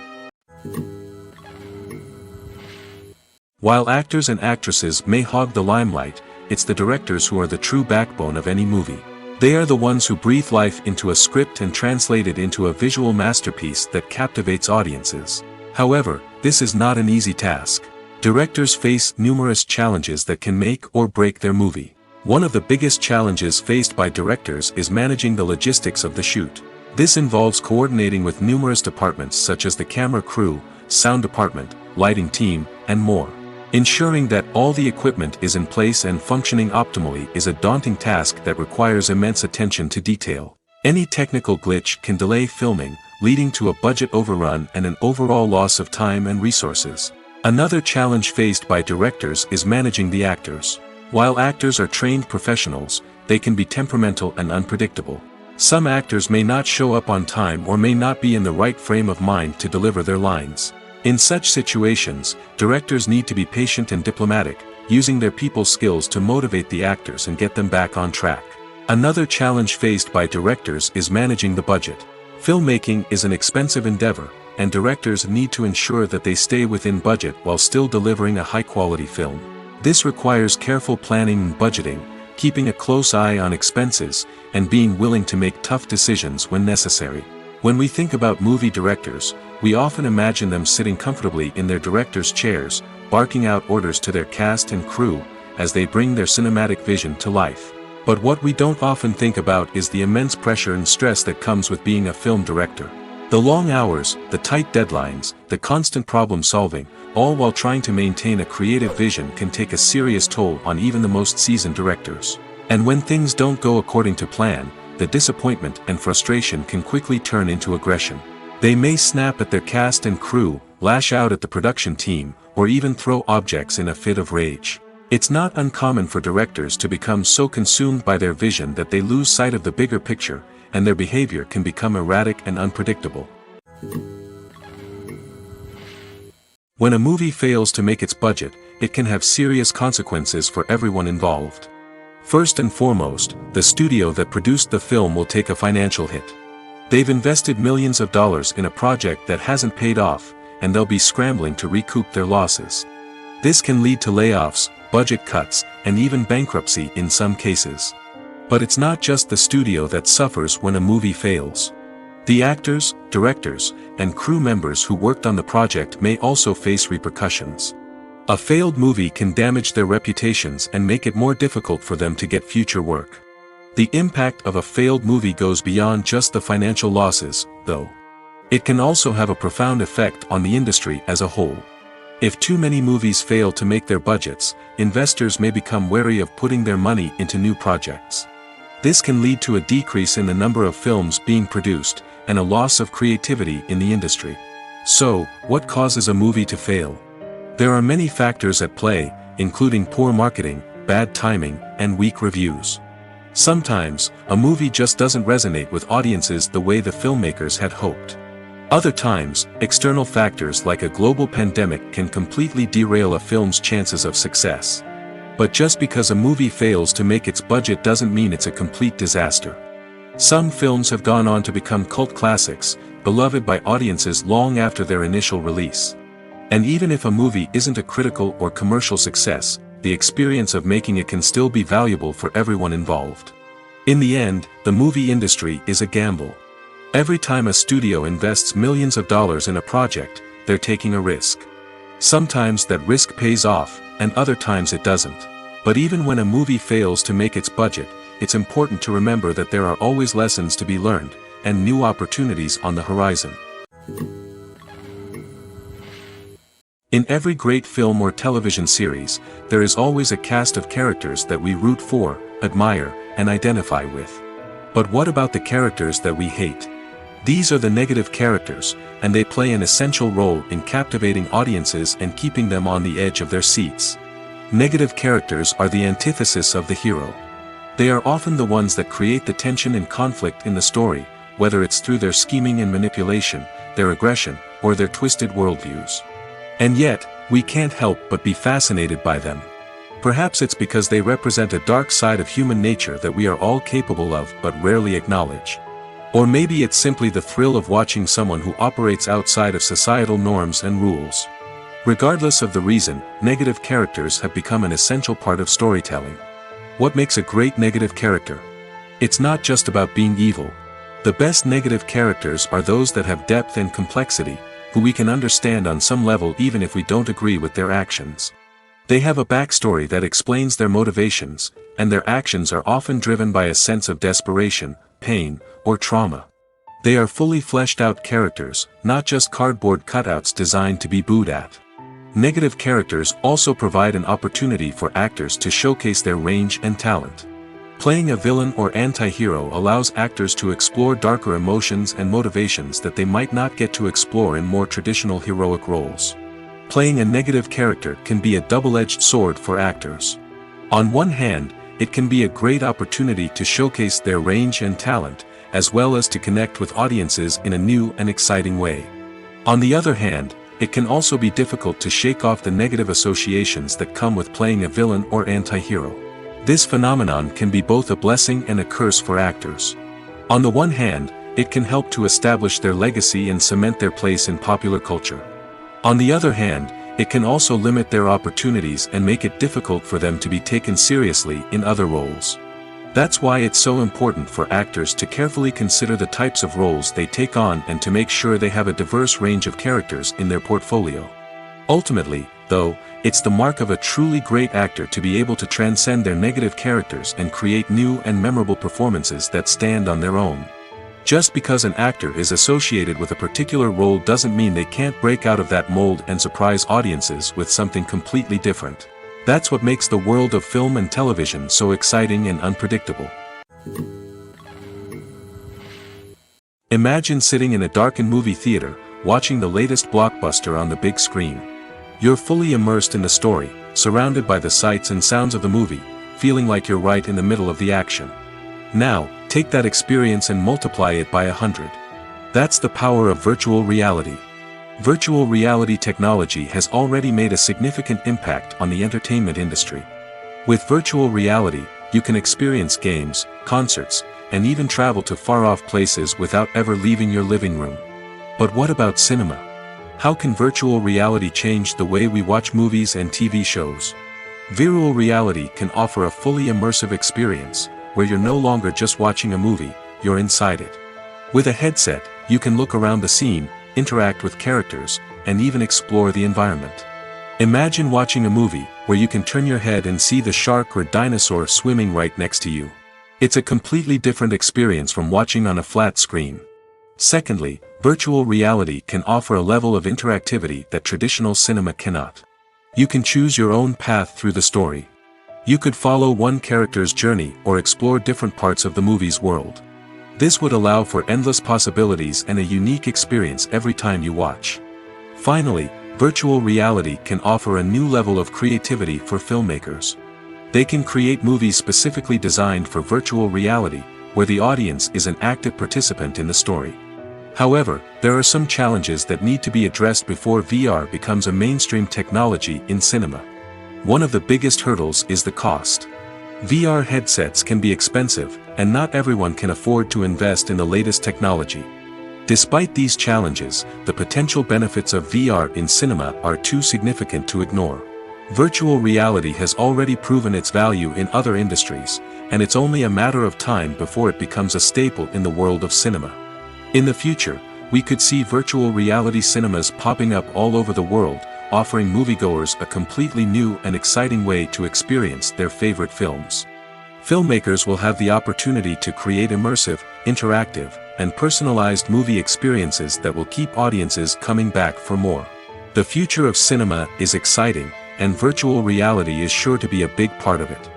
Speaker 2: While actors and actresses may hog the limelight, it's the directors who are the true backbone of any movie. They are the ones who breathe life into a script and translate it into a visual masterpiece that captivates audiences. However, this is not an easy task. Directors face numerous challenges that can make or break their movie. One of the biggest challenges faced by directors is managing the logistics of the shoot. This involves coordinating with numerous departments such as the camera crew, sound department, lighting team, and more. Ensuring that all the equipment is in place and functioning optimally is a daunting task that requires immense attention to detail. Any technical glitch can delay filming, leading to a budget overrun and an overall loss of time and resources. Another challenge faced by directors is managing the actors. While actors are trained professionals, they can be temperamental and unpredictable. Some actors may not show up on time or may not be in the right frame of mind to deliver their lines. In such situations, directors need to be patient and diplomatic, using their people skills to motivate the actors and get them back on track. Another challenge faced by directors is managing the budget. Filmmaking is an expensive endeavor, and directors need to ensure that they stay within budget while still delivering a high-quality film. This requires careful planning and budgeting, keeping a close eye on expenses, and being willing to make tough decisions when necessary. When we think about movie directors, we often imagine them sitting comfortably in their director's chairs, barking out orders to their cast and crew, as they bring their cinematic vision to life. But what we don't often think about is the immense pressure and stress that comes with being a film director. The long hours, the tight deadlines, the constant problem solving, all while trying to maintain a creative vision can take a serious toll on even the most seasoned directors. And when things don't go according to plan, the disappointment and frustration can quickly turn into aggression. They may snap at their cast and crew, lash out at the production team, or even throw objects in a fit of rage. It's not uncommon for directors to become so consumed by their vision that they lose sight of the bigger picture, and their behavior can become erratic and unpredictable. When a movie fails to make its budget, it can have serious consequences for everyone involved. First and foremost, the studio that produced the film will take a financial hit. They've invested millions of dollars in a project that hasn't paid off, and they'll be scrambling to recoup their losses. This can lead to layoffs, budget cuts, and even bankruptcy in some cases. But it's not just the studio that suffers when a movie fails. The actors, directors, and crew members who worked on the project may also face repercussions. A failed movie can damage their reputations and make it more difficult for them to get future work. The impact of a failed movie goes beyond just the financial losses, though. It can also have a profound effect on the industry as a whole. If too many movies fail to make their budgets, investors may become wary of putting their money into new projects. This can lead to a decrease in the number of films being produced, and a loss of creativity in the industry. So, what causes a movie to fail? There are many factors at play, including poor marketing, bad timing, and weak reviews. Sometimes, a movie just doesn't resonate with audiences the way the filmmakers had hoped. Other times, external factors like a global pandemic can completely derail a film's chances of success. But just because a movie fails to make its budget doesn't mean it's a complete disaster. Some films have gone on to become cult classics, beloved by audiences long after their initial release. And even if a movie isn't a critical or commercial success, the experience of making it can still be valuable for everyone involved. In the end, the movie industry is a gamble. Every time a studio invests millions of dollars in a project, they're taking a risk. Sometimes that risk pays off, and other times it doesn't. But even when a movie fails to make its budget, it's important to remember that there are always lessons to be learned, and new opportunities on the horizon. In every great film or television series, there is always a cast of characters that we root for, admire, and identify with. But what about the characters that we hate? These are the negative characters, and they play an essential role in captivating audiences and keeping them on the edge of their seats. Negative characters are the antithesis of the hero. They are often the ones that create the tension and conflict in the story, whether it's through their scheming and manipulation, their aggression, or their twisted worldviews. And yet, we can't help but be fascinated by them. Perhaps it's because they represent a dark side of human nature that we are all capable of but rarely acknowledge. Or maybe it's simply the thrill of watching someone who operates outside of societal norms and rules. Regardless of the reason, negative characters have become an essential part of storytelling. What makes a great negative character? It's not just about being evil. The best negative characters are those that have depth and complexity, who we can understand on some level even if we don't agree with their actions. They have a backstory that explains their motivations, and their actions are often driven by a sense of desperation, pain, or trauma. They are fully fleshed out characters, not just cardboard cutouts designed to be booed at. Negative characters also provide an opportunity for actors to showcase their range and talent. Playing a villain or anti-hero allows actors to explore darker emotions and motivations that they might not get to explore in more traditional heroic roles. Playing a negative character can be a double-edged sword for actors. On one hand, it can be a great opportunity to showcase their range and talent, as well as to connect with audiences in a new and exciting way. On the other hand, it can also be difficult to shake off the negative associations that come with playing a villain or anti-hero. This phenomenon can be both a blessing and a curse for actors. On the one hand, it can help to establish their legacy and cement their place in popular culture. On the other hand, it can also limit their opportunities and make it difficult for them to be taken seriously in other roles. That's why it's so important for actors to carefully consider the types of roles they take on and to make sure they have a diverse range of characters in their portfolio. Ultimately, though, it's the mark of a truly great actor to be able to transcend their negative characters and create new and memorable performances that stand on their own. Just because an actor is associated with a particular role doesn't mean they can't break out of that mold and surprise audiences with something completely different. That's what makes the world of film and television so exciting and unpredictable. Imagine sitting in a darkened movie theater, watching the latest blockbuster on the big screen. You're fully immersed in the story, surrounded by the sights and sounds of the movie, feeling like you're right in the middle of the action. Now, take that experience and multiply it by 100. That's the power of virtual reality. Virtual reality technology has already made a significant impact on the entertainment industry. With virtual reality, you can experience games, concerts, and even travel to far-off places without ever leaving your living room. But what about cinema? How can virtual reality change the way we watch movies and TV shows? Virtual reality can offer a fully immersive experience, where you're no longer just watching a movie, you're inside it. With a headset, you can look around the scene, interact with characters, and even explore the environment. Imagine watching a movie, where you can turn your head and see the shark or dinosaur swimming right next to you. It's a completely different experience from watching on a flat screen. Secondly, virtual reality can offer a level of interactivity that traditional cinema cannot. You can choose your own path through the story. You could follow one character's journey or explore different parts of the movie's world. This would allow for endless possibilities and a unique experience every time you watch. Finally, virtual reality can offer a new level of creativity for filmmakers. They can create movies specifically designed for virtual reality, where the audience is an active participant in the story. However, there are some challenges that need to be addressed before VR becomes a mainstream technology in cinema. One of the biggest hurdles is the cost. VR headsets can be expensive, and not everyone can afford to invest in the latest technology. Despite these challenges, the potential benefits of VR in cinema are too significant to ignore. Virtual reality has already proven its value in other industries, and it's only a matter of time before it becomes a staple in the world of cinema. In the future, we could see virtual reality cinemas popping up all over the world, offering moviegoers a completely new and exciting way to experience their favorite films. Filmmakers will have the opportunity to create immersive, interactive, and personalized movie experiences that will keep audiences coming back for more. The future of cinema is exciting, and virtual reality is sure to be a big part of it.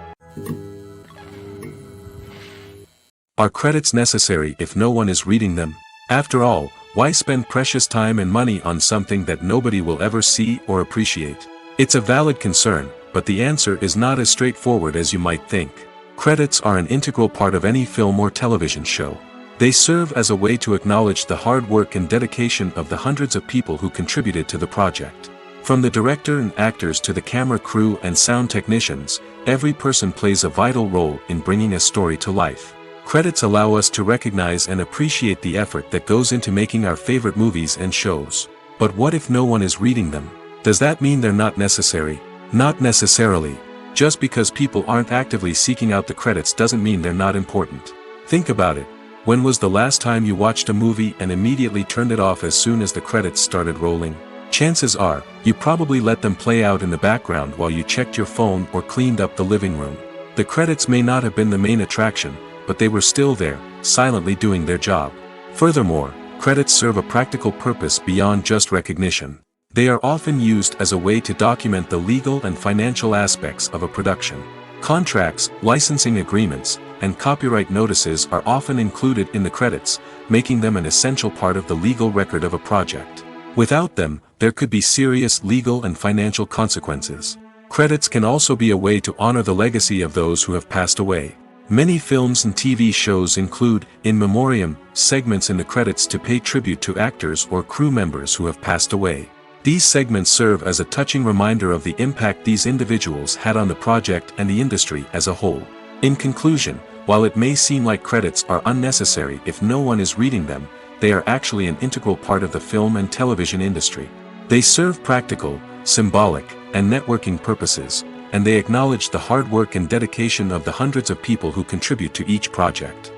Speaker 2: Are credits necessary if no one is reading them? After all, why spend precious time and money on something that nobody will ever see or appreciate? It's a valid concern, but the answer is not as straightforward as you might think. Credits are an integral part of any film or television show. They serve as a way to acknowledge the hard work and dedication of the hundreds of people who contributed to the project. From the director and actors to the camera crew and sound technicians, every person plays a vital role in bringing a story to life. Credits allow us to recognize and appreciate the effort that goes into making our favorite movies and shows. But what if no one is reading them? Does that mean they're not necessary? Not necessarily. Just because people aren't actively seeking out the credits doesn't mean they're not important. Think about it. When was the last time you watched a movie and immediately turned it off as soon as the credits started rolling? Chances are, you probably let them play out in the background while you checked your phone or cleaned up the living room. The credits may not have been the main attraction, but they were still there, silently doing their job. Furthermore, credits serve a practical purpose beyond just recognition. They are often used as a way to document the legal and financial aspects of a production. Contracts, licensing agreements, and copyright notices are often included in the credits, making them an essential part of the legal record of a project. Without them, there could be serious legal and financial consequences. Credits can also be a way to honor the legacy of those who have passed away. Many films and TV shows include, in memoriam, segments in the credits to pay tribute to actors or crew members who have passed away. These segments serve as a touching reminder of the impact these individuals had on the project and the industry as a whole. In conclusion, while it may seem like credits are unnecessary if no one is reading them, they are actually an integral part of the film and television industry. They serve practical, symbolic, and networking purposes, and they acknowledge the hard work and dedication of the hundreds of people who contribute to each project.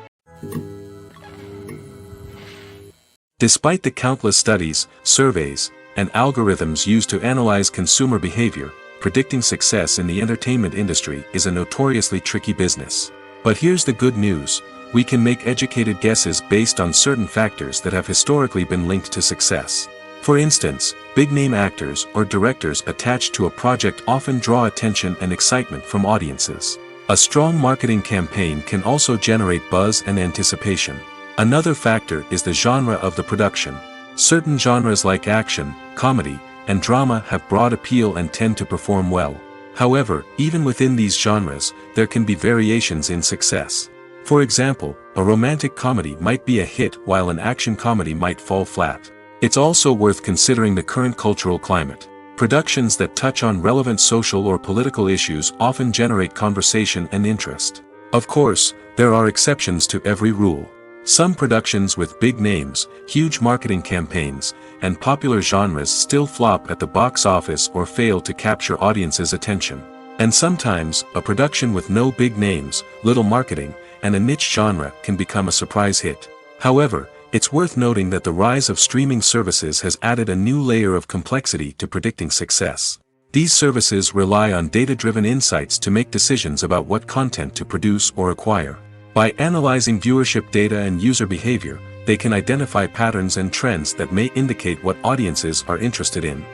Speaker 2: Despite the countless studies, surveys, and algorithms used to analyze consumer behavior, predicting success in the entertainment industry is a notoriously tricky business. But here's the good news: we can make educated guesses based on certain factors that have historically been linked to success. For instance, big-name actors or directors attached to a project often draw attention and excitement from audiences. A strong marketing campaign can also generate buzz and anticipation. Another factor is the genre of the production. Certain genres like action, comedy, and drama have broad appeal and tend to perform well. However, even within these genres, there can be variations in success. For example, a romantic comedy might be a hit while an action comedy might fall flat. It's also worth considering the current cultural climate. Productions that touch on relevant social or political issues often generate conversation and interest. Of course, there are exceptions to every rule. Some productions with big names, huge marketing campaigns, and popular genres still flop at the box office or fail to capture audiences' attention. And sometimes, a production with no big names, little marketing, and a niche genre can become a surprise hit. However, it's worth noting that the rise of streaming services has added a new layer of complexity to predicting success. These services rely on data-driven insights to make decisions about what content to produce or acquire. By analyzing viewership data and user behavior, they can identify patterns and trends that may indicate what audiences are interested in.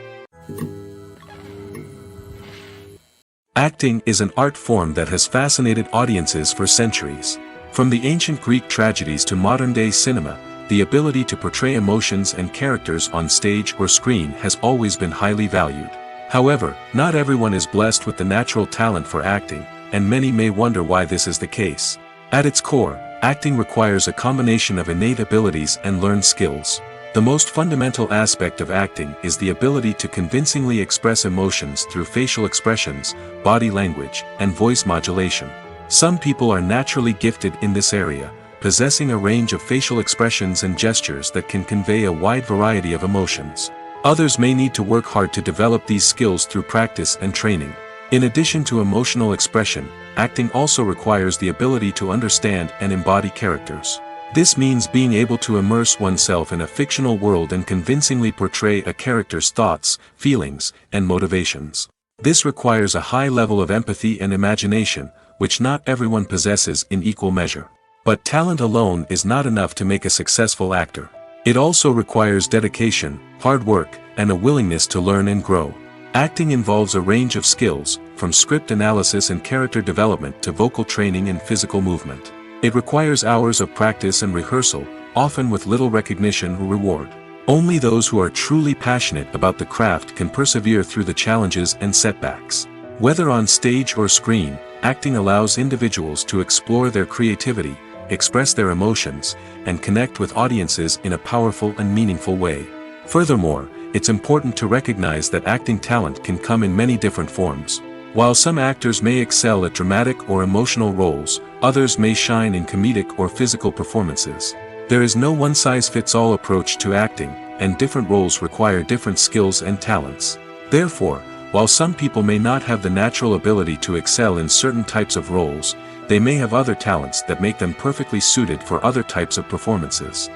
Speaker 2: Acting is an art form that has fascinated audiences for centuries. From the ancient Greek tragedies to modern-day cinema, the ability to portray emotions and characters on stage or screen has always been highly valued. However, not everyone is blessed with the natural talent for acting, and many may wonder why this is the case. At its core, acting requires a combination of innate abilities and learned skills. The most fundamental aspect of acting is the ability to convincingly express emotions through facial expressions, body language, and voice modulation. Some people are naturally gifted in this area, possessing a range of facial expressions and gestures that can convey a wide variety of emotions. Others may need to work hard to develop these skills through practice and training. In addition to emotional expression, acting also requires the ability to understand and embody characters. This means being able to immerse oneself in a fictional world and convincingly portray a character's thoughts, feelings, and motivations. This requires a high level of empathy and imagination, which not everyone possesses in equal measure. But talent alone is not enough to make a successful actor. It also requires dedication, hard work, and a willingness to learn and grow. Acting involves a range of skills, from script analysis and character development to vocal training and physical movement. It requires hours of practice and rehearsal, often with little recognition or reward. Only those who are truly passionate about the craft can persevere through the challenges and setbacks. Whether on stage or screen, acting allows individuals to explore their creativity, express their emotions, and connect with audiences in a powerful and meaningful way. Furthermore, it's important to recognize that acting talent can come in many different forms. While some actors may excel at dramatic or emotional roles, others may shine in comedic or physical performances. There is no one-size-fits-all approach to acting, and different roles require different skills and talents. Therefore, While some people may not have the natural ability to excel in certain types of roles, they may have other talents that make them perfectly suited for other types of performances.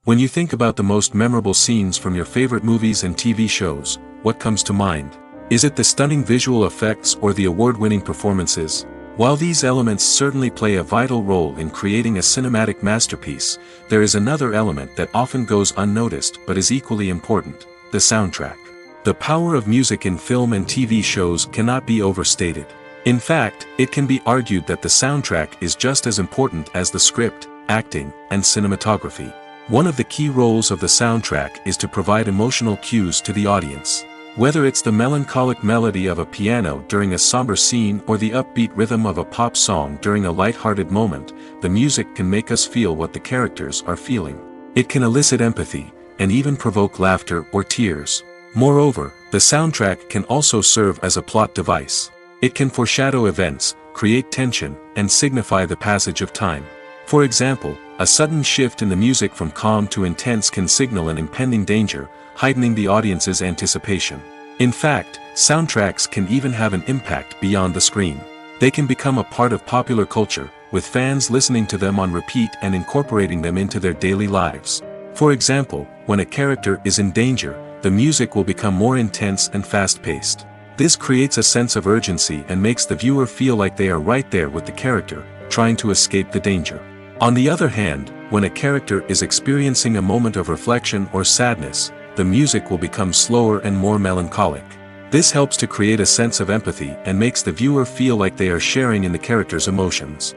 Speaker 2: When you think about the most memorable scenes from your favorite movies and TV shows, what comes to mind? Is it the stunning visual effects or the award-winning performances? While these elements certainly play a vital role in creating a cinematic masterpiece, there is another element that often goes unnoticed but is equally important: the soundtrack. The power of music in film and TV shows cannot be overstated. In fact, it can be argued that the soundtrack is just as important as the script, acting, and cinematography. One of the key roles of the soundtrack is to provide emotional cues to the audience. Whether it's the melancholic melody of a piano during a somber scene or the upbeat rhythm of a pop song during a light-hearted moment, the music can make us feel what the characters are feeling. It can elicit empathy, and even provoke laughter or tears. Moreover, the soundtrack can also serve as a plot device. It can foreshadow events, create tension, and signify the passage of time. For example, a sudden shift in the music from calm to intense can signal an impending danger, heightening the audience's anticipation. In fact, soundtracks can even have an impact beyond the screen. They can become a part of popular culture, with fans listening to them on repeat and incorporating them into their daily lives. For example, when a character is in danger, the music will become more intense and fast-paced. This creates a sense of urgency and makes the viewer feel like they are right there with the character, trying to escape the danger. On the other hand, when a character is experiencing a moment of reflection or sadness, the music will become slower and more melancholic. This helps to create a sense of empathy and makes the viewer feel like they are sharing in the character's emotions.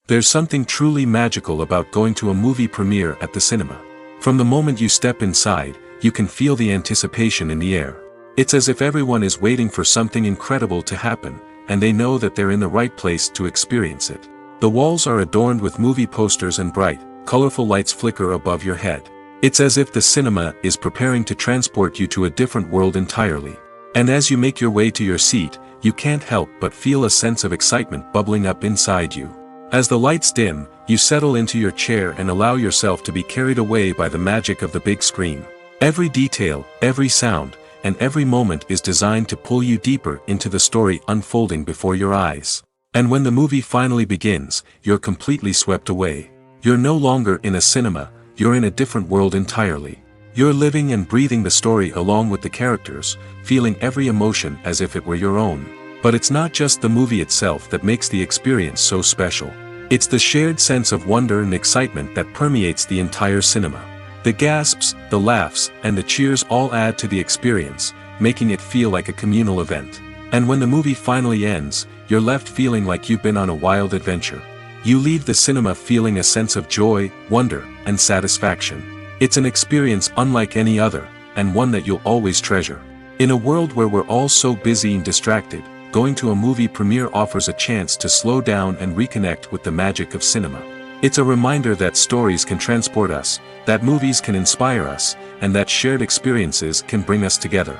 Speaker 2: There's something truly magical about going to a movie premiere at the cinema. From the moment you step inside, you can feel the anticipation in the air. It's as if everyone is waiting for something incredible to happen, and they know that they're in the right place to experience it. The walls are adorned with movie posters and bright, colorful lights flicker above your head. It's as if the cinema is preparing to transport you to a different world entirely. And as you make your way to your seat, you can't help but feel a sense of excitement bubbling up inside you. As the lights dim, you settle into your chair and allow yourself to be carried away by the magic of the big screen. Every detail, every sound, and every moment is designed to pull you deeper into the story unfolding before your eyes. And when the movie finally begins, you're completely swept away. You're no longer in a cinema, you're in a different world entirely. You're living and breathing the story along with the characters, feeling every emotion as if it were your own. But it's not just the movie itself that makes the experience so special. It's the shared sense of wonder and excitement that permeates the entire cinema. The gasps, the laughs, and the cheers all add to the experience, making it feel like a communal event. And when the movie finally ends, you're left feeling like you've been on a wild adventure. You leave the cinema feeling a sense of joy, wonder, and satisfaction. It's an experience unlike any other, and one that you'll always treasure. In a world where we're all so busy and distracted, going to a movie premiere offers a chance to slow down and reconnect with the magic of cinema. It's a reminder that stories can transport us, that movies can inspire us, and that shared experiences can bring us together.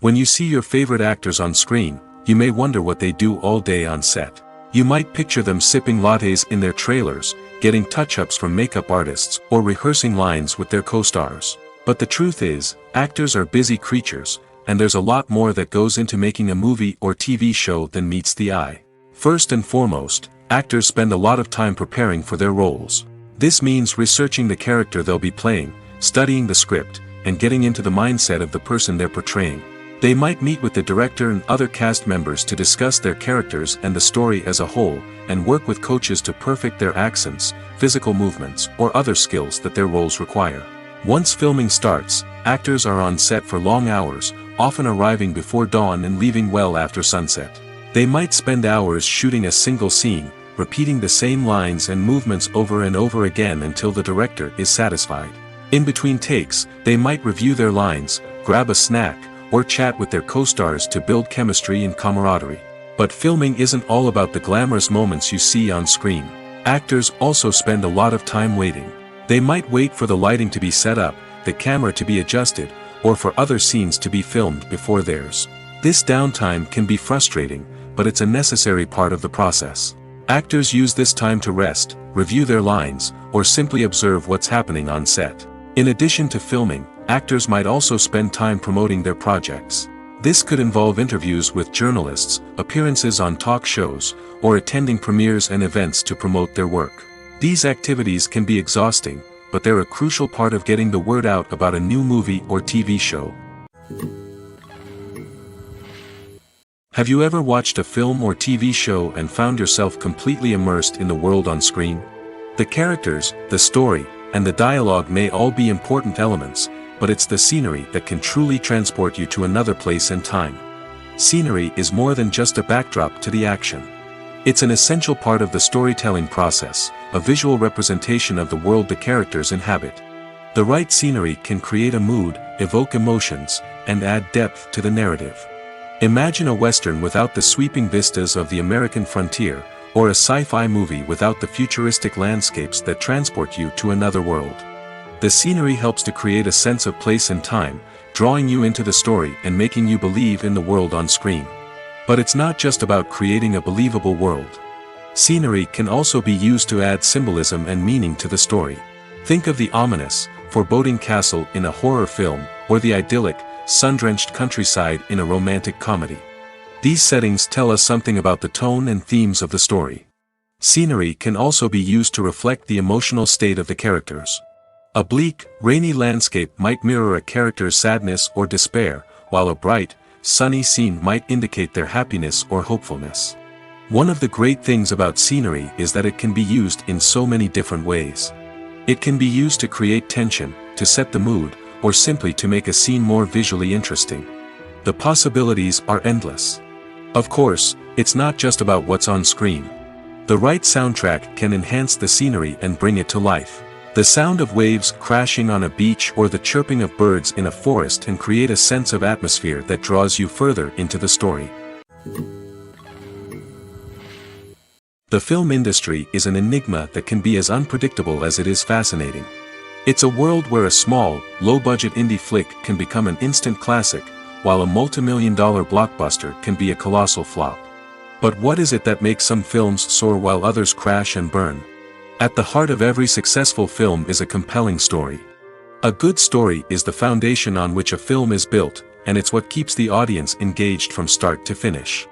Speaker 2: When you see your favorite actors on screen, you may wonder what they do all day on set. You might picture them sipping lattes in their trailers, getting touch-ups from makeup artists, or rehearsing lines with their co-stars. But the truth is, actors are busy creatures, and there's a lot more that goes into making a movie or TV show than meets the eye. First and foremost, actors spend a lot of time preparing for their roles. This means researching the character they'll be playing, studying the script, and getting into the mindset of the person they're portraying. They might meet with the director and other cast members to discuss their characters and the story as a whole, and work with coaches to perfect their accents, physical movements, or other skills that their roles require. Once filming starts, actors are on set for long hours, often arriving before dawn and leaving well after sunset. They might spend hours shooting a single scene, repeating the same lines and movements over and over again until the director is satisfied. In between takes, they might review their lines, grab a snack, or chat with their co-stars to build chemistry and camaraderie. But filming isn't all about the glamorous moments you see on screen. Actors also spend a lot of time waiting. They might wait for the lighting to be set up, the camera to be adjusted, or for other scenes to be filmed before theirs. This downtime can be frustrating, but it's a necessary part of the process. Actors use this time to rest, review their lines, or simply observe what's happening on set. In addition to filming, actors might also spend time promoting their projects. This could involve interviews with journalists, appearances on talk shows, or attending premieres and events to promote their work. These activities can be exhausting, but they're a crucial part of getting the word out about a new movie or TV show. Have you ever watched a film or TV show and found yourself completely immersed in the world on screen? The characters, the story, and the dialogue may all be important elements, but it's the scenery that can truly transport you to another place and time. Scenery is more than just a backdrop to the action. It's an essential part of the storytelling process, a visual representation of the world the characters inhabit. The right scenery can create a mood, evoke emotions, and add depth to the narrative. Imagine a Western without the sweeping vistas of the American frontier, or a sci-fi movie without the futuristic landscapes that transport you to another world. The scenery helps to create a sense of place and time, drawing you into the story and making you believe in the world on screen. But it's not just about creating a believable world. Scenery can also be used to add symbolism and meaning to the story. Think of the ominous, foreboding castle in a horror film, or the idyllic, sun-drenched countryside in a romantic comedy. These settings tell us something about the tone and themes of the story. Scenery can also be used to reflect the emotional state of the characters. A bleak, rainy landscape might mirror a character's sadness or despair, while a bright, sunny scene might indicate their happiness or hopefulness. One of the great things about scenery is that it can be used in so many different ways. It can be used to create tension, to set the mood, or simply to make a scene more visually interesting. The possibilities are endless. Of course, it's not just about what's on screen. The right soundtrack can enhance the scenery and bring it to life. The sound of waves crashing on a beach or the chirping of birds in a forest can create a sense of atmosphere that draws you further into the story. The film industry is an enigma that can be as unpredictable as it is fascinating. It's a world where a small, low-budget indie flick can become an instant classic, while a multi-million-dollar blockbuster can be a colossal flop. But what is it that makes some films soar while others crash and burn? At the heart of every successful film is a compelling story. A good story is the foundation on which a film is built, and it's what keeps the audience engaged from start to finish.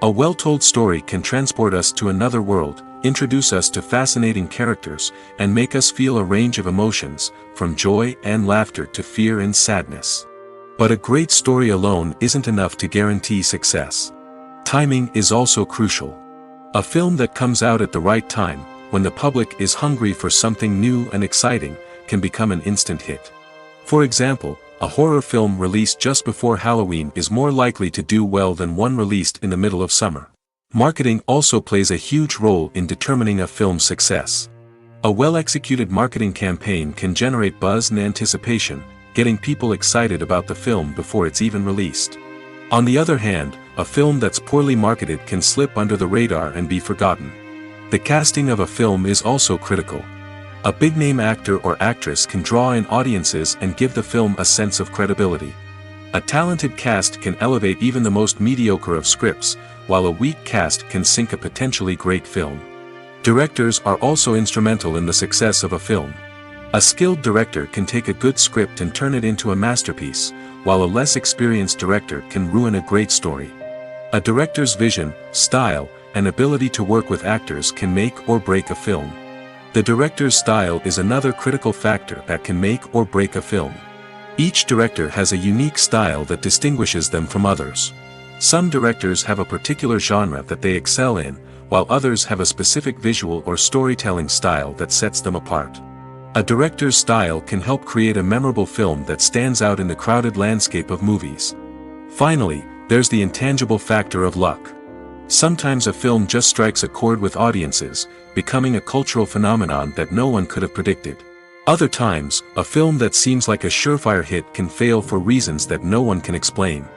Speaker 2: A well-told story can transport us to another world, introduce us to fascinating characters, and make us feel a range of emotions, from joy and laughter to fear and sadness. But a great story alone isn't enough to guarantee success. Timing is also crucial. A film that comes out at the right time, when the public is hungry for something new and exciting, can become an instant hit. For example, a horror film released just before Halloween is more likely to do well than one released in the middle of summer. Marketing also plays a huge role in determining a film's success. A well-executed marketing campaign can generate buzz and anticipation, getting people excited about the film before it's even released. On the other hand, a film that's poorly marketed can slip under the radar and be forgotten. The casting of a film is also critical. A big-name actor or actress can draw in audiences and give the film a sense of credibility. A talented cast can elevate even the most mediocre of scripts, while a weak cast can sink a potentially great film. Directors are also instrumental in the success of a film. A skilled director can take a good script and turn it into a masterpiece, while a less experienced director can ruin a great story. A director's vision, style, and ability to work with actors can make or break a film. The director's style is another critical factor that can make or break a film. Each director has a unique style that distinguishes them from others. Some directors have a particular genre that they excel in, while others have a specific visual or storytelling style that sets them apart. A director's style can help create a memorable film that stands out in the crowded landscape of movies. Finally, there's the intangible factor of luck. Sometimes a film just strikes a chord with audiences, becoming a cultural phenomenon that no one could have predicted. Other times, a film that seems like a surefire hit can fail for reasons that no one can explain.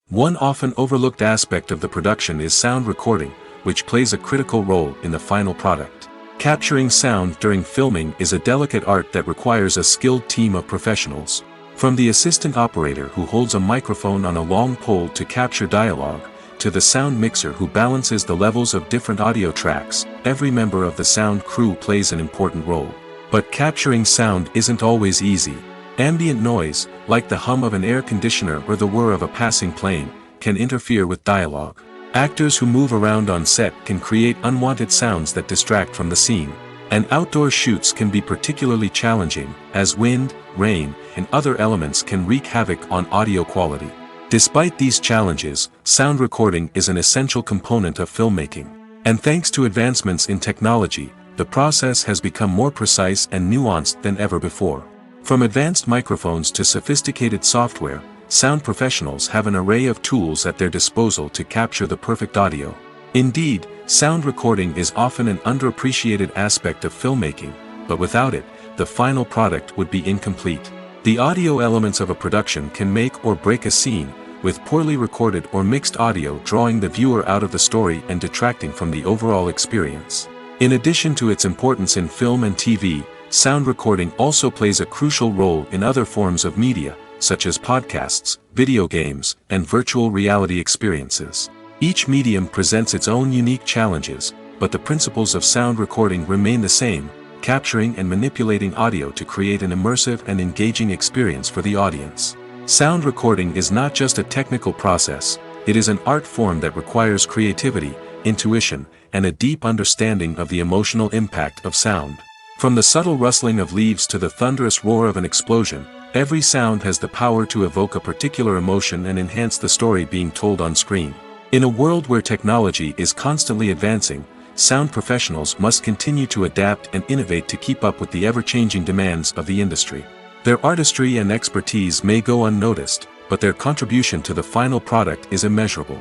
Speaker 2: One often overlooked aspect of the production is sound recording, which plays a critical role in the final product. Capturing sound during filming is a delicate art that requires a skilled team of professionals. From the assistant operator who holds a microphone on a long pole to capture dialogue, to the sound mixer who balances the levels of different audio tracks, every member of the sound crew plays an important role. But capturing sound isn't always easy. Ambient noise, like the hum of an air conditioner or the whir of a passing plane, can interfere with dialogue. Actors who move around on set can create unwanted sounds that distract from the scene. And outdoor shoots can be particularly challenging, as wind, rain, and other elements can wreak havoc on audio quality. Despite these challenges, sound recording is an essential component of filmmaking. And thanks to advancements in technology, the process has become more precise and nuanced than ever before. From advanced microphones to sophisticated software, sound professionals have an array of tools at their disposal to capture the perfect audio. Indeed, sound recording is often an underappreciated aspect of filmmaking, but without it, the final product would be incomplete. The audio elements of a production can make or break a scene, with poorly recorded or mixed audio drawing the viewer out of the story and detracting from the overall experience. In addition to its importance in film and TV, sound recording also plays a crucial role in other forms of media, such as podcasts, video games, and virtual reality experiences. Each medium presents its own unique challenges, but the principles of sound recording remain the same, capturing and manipulating audio to create an immersive and engaging experience for the audience. Sound recording is not just a technical process, it is an art form that requires creativity, intuition, and a deep understanding of the emotional impact of sound. From the subtle rustling of leaves to the thunderous roar of an explosion, every sound has the power to evoke a particular emotion and enhance the story being told on screen. In a world where technology is constantly advancing, sound professionals must continue to adapt and innovate to keep up with the ever-changing demands of the industry. Their artistry and expertise may go unnoticed, but their contribution to the final product is immeasurable.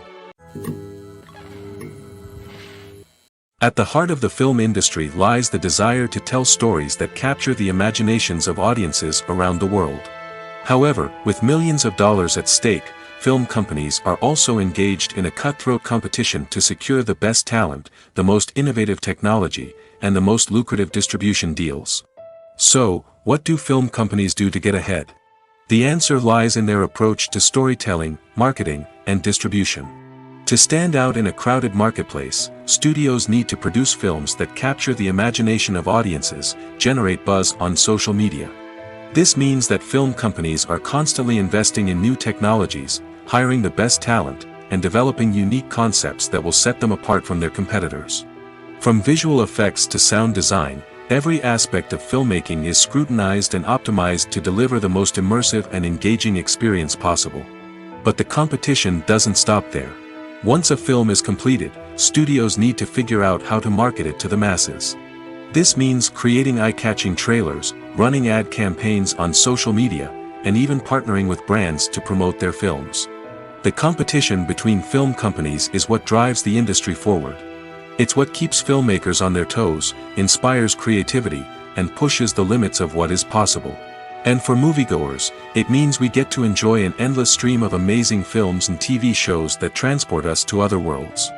Speaker 2: At the heart of the film industry lies the desire to tell stories that capture the imaginations of audiences around the world. However, with millions of dollars at stake, film companies are also engaged in a cutthroat competition to secure the best talent, the most innovative technology, and the most lucrative distribution deals. So, what do film companies do to get ahead? The answer lies in their approach to storytelling, marketing, and distribution. To stand out in a crowded marketplace, studios need to produce films that capture the imagination of audiences, generate buzz on social media. This means that film companies are constantly investing in new technologies, hiring the best talent, and developing unique concepts that will set them apart from their competitors. From visual effects to sound design, every aspect of filmmaking is scrutinized and optimized to deliver the most immersive and engaging experience possible. But the competition doesn't stop there. Once a film is completed, studios need to figure out how to market it to the masses. This means creating eye-catching trailers, running ad campaigns on social media, and even partnering with brands to promote their films. The competition between film companies is what drives the industry forward. It's what keeps filmmakers on their toes, inspires creativity, and pushes the limits of what is possible. And for moviegoers, it means we get to enjoy an endless stream of amazing films and TV shows that transport us to other worlds.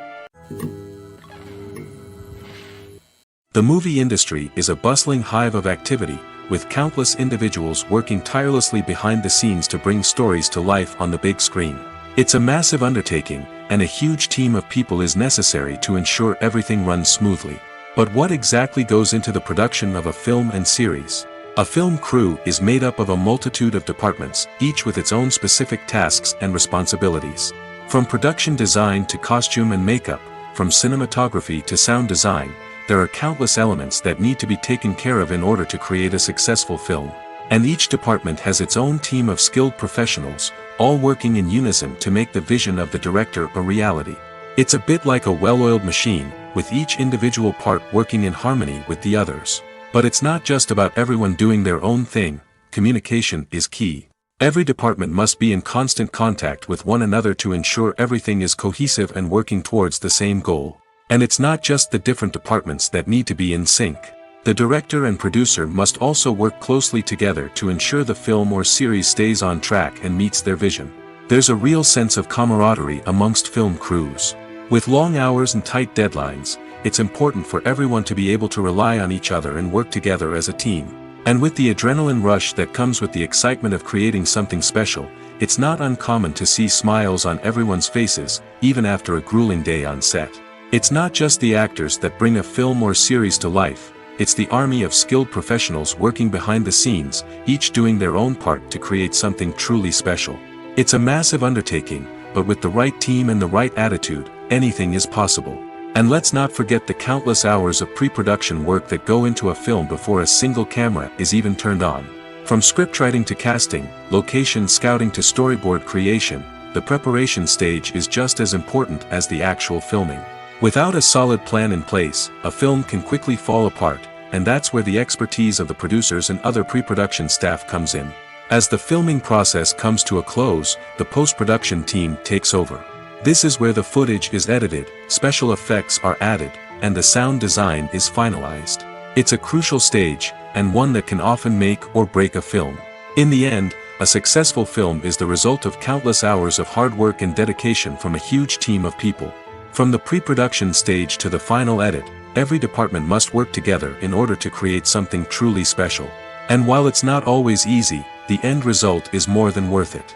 Speaker 2: The movie industry is a bustling hive of activity, with countless individuals working tirelessly behind the scenes to bring stories to life on the big screen. It's a massive undertaking, and a huge team of people is necessary to ensure everything runs smoothly. But what exactly goes into the production of a film and series? A film crew is made up of a multitude of departments, each with its own specific tasks and responsibilities. From production design to costume and makeup, from cinematography to sound design, there are countless elements that need to be taken care of in order to create a successful film. And each department has its own team of skilled professionals, all working in unison to make the vision of the director a reality. It's a bit like a well-oiled machine, with each individual part working in harmony with the others. But it's not just about everyone doing their own thing, communication is key. Every department must be in constant contact with one another to ensure everything is cohesive and working towards the same goal. And it's not just the different departments that need to be in sync. The director and producer must also work closely together to ensure the film or series stays on track and meets their vision. There's a real sense of camaraderie amongst film crews. With long hours and tight deadlines, it's important for everyone to be able to rely on each other and work together as a team. And with the adrenaline rush that comes with the excitement of creating something special, it's not uncommon to see smiles on everyone's faces, even after a grueling day on set. It's not just the actors that bring a film or series to life, it's the army of skilled professionals working behind the scenes, each doing their own part to create something truly special. It's a massive undertaking, but with the right team and the right attitude, anything is possible. And let's not forget the countless hours of pre-production work that go into a film before a single camera is even turned on. From scriptwriting to casting, location scouting to storyboard creation, the preparation stage is just as important as the actual filming. Without a solid plan in place, a film can quickly fall apart, and that's where the expertise of the producers and other pre-production staff comes in. As the filming process comes to a close, the post-production team takes over. This is where the footage is edited, special effects are added, and the sound design is finalized. It's a crucial stage, and one that can often make or break a film. In the end, a successful film is the result of countless hours of hard work and dedication from a huge team of people. From the pre-production stage to the final edit, every department must work together in order to create something truly special. And while it's not always easy, the end result is more than worth it.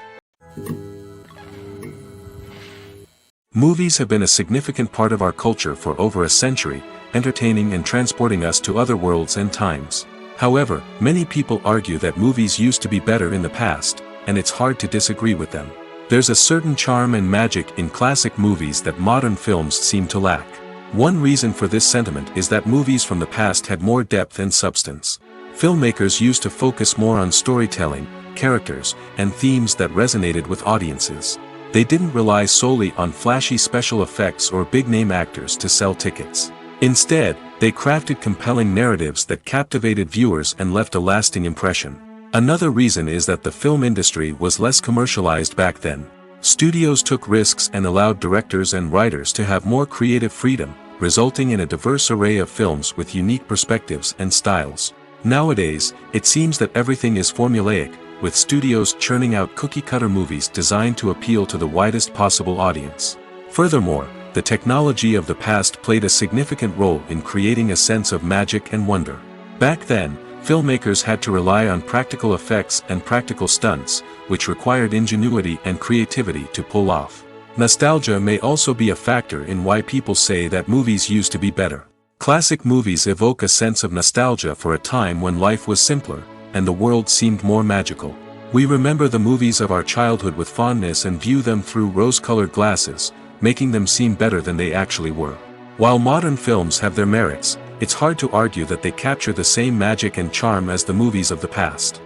Speaker 2: Movies have been a significant part of our culture for over a century, entertaining and transporting us to other worlds and times. However, many people argue that movies used to be better in the past, and it's hard to disagree with them. There's a certain charm and magic in classic movies that modern films seem to lack. One reason for this sentiment is that movies from the past had more depth and substance. Filmmakers used to focus more on storytelling, characters, and themes that resonated with audiences. They didn't rely solely on flashy special effects or big-name actors to sell tickets. Instead, they crafted compelling narratives that captivated viewers and left a lasting impression. Another reason is that the film industry was less commercialized back then. Studios took risks and allowed directors and writers to have more creative freedom, resulting in a diverse array of films with unique perspectives and styles. Nowadays, it seems that everything is formulaic, with studios churning out cookie-cutter movies designed to appeal to the widest possible audience. Furthermore, the technology of the past played a significant role in creating a sense of magic and wonder. Back then, filmmakers had to rely on practical effects and practical stunts, which required ingenuity and creativity to pull off. Nostalgia may also be a factor in why people say that movies used to be better. Classic movies evoke a sense of nostalgia for a time when life was simpler, and the world seemed more magical. We remember the movies of our childhood with fondness and view them through rose-colored glasses, making them seem better than they actually were. While modern films have their merits, it's hard to argue that they capture the same magic and charm as the movies of the past.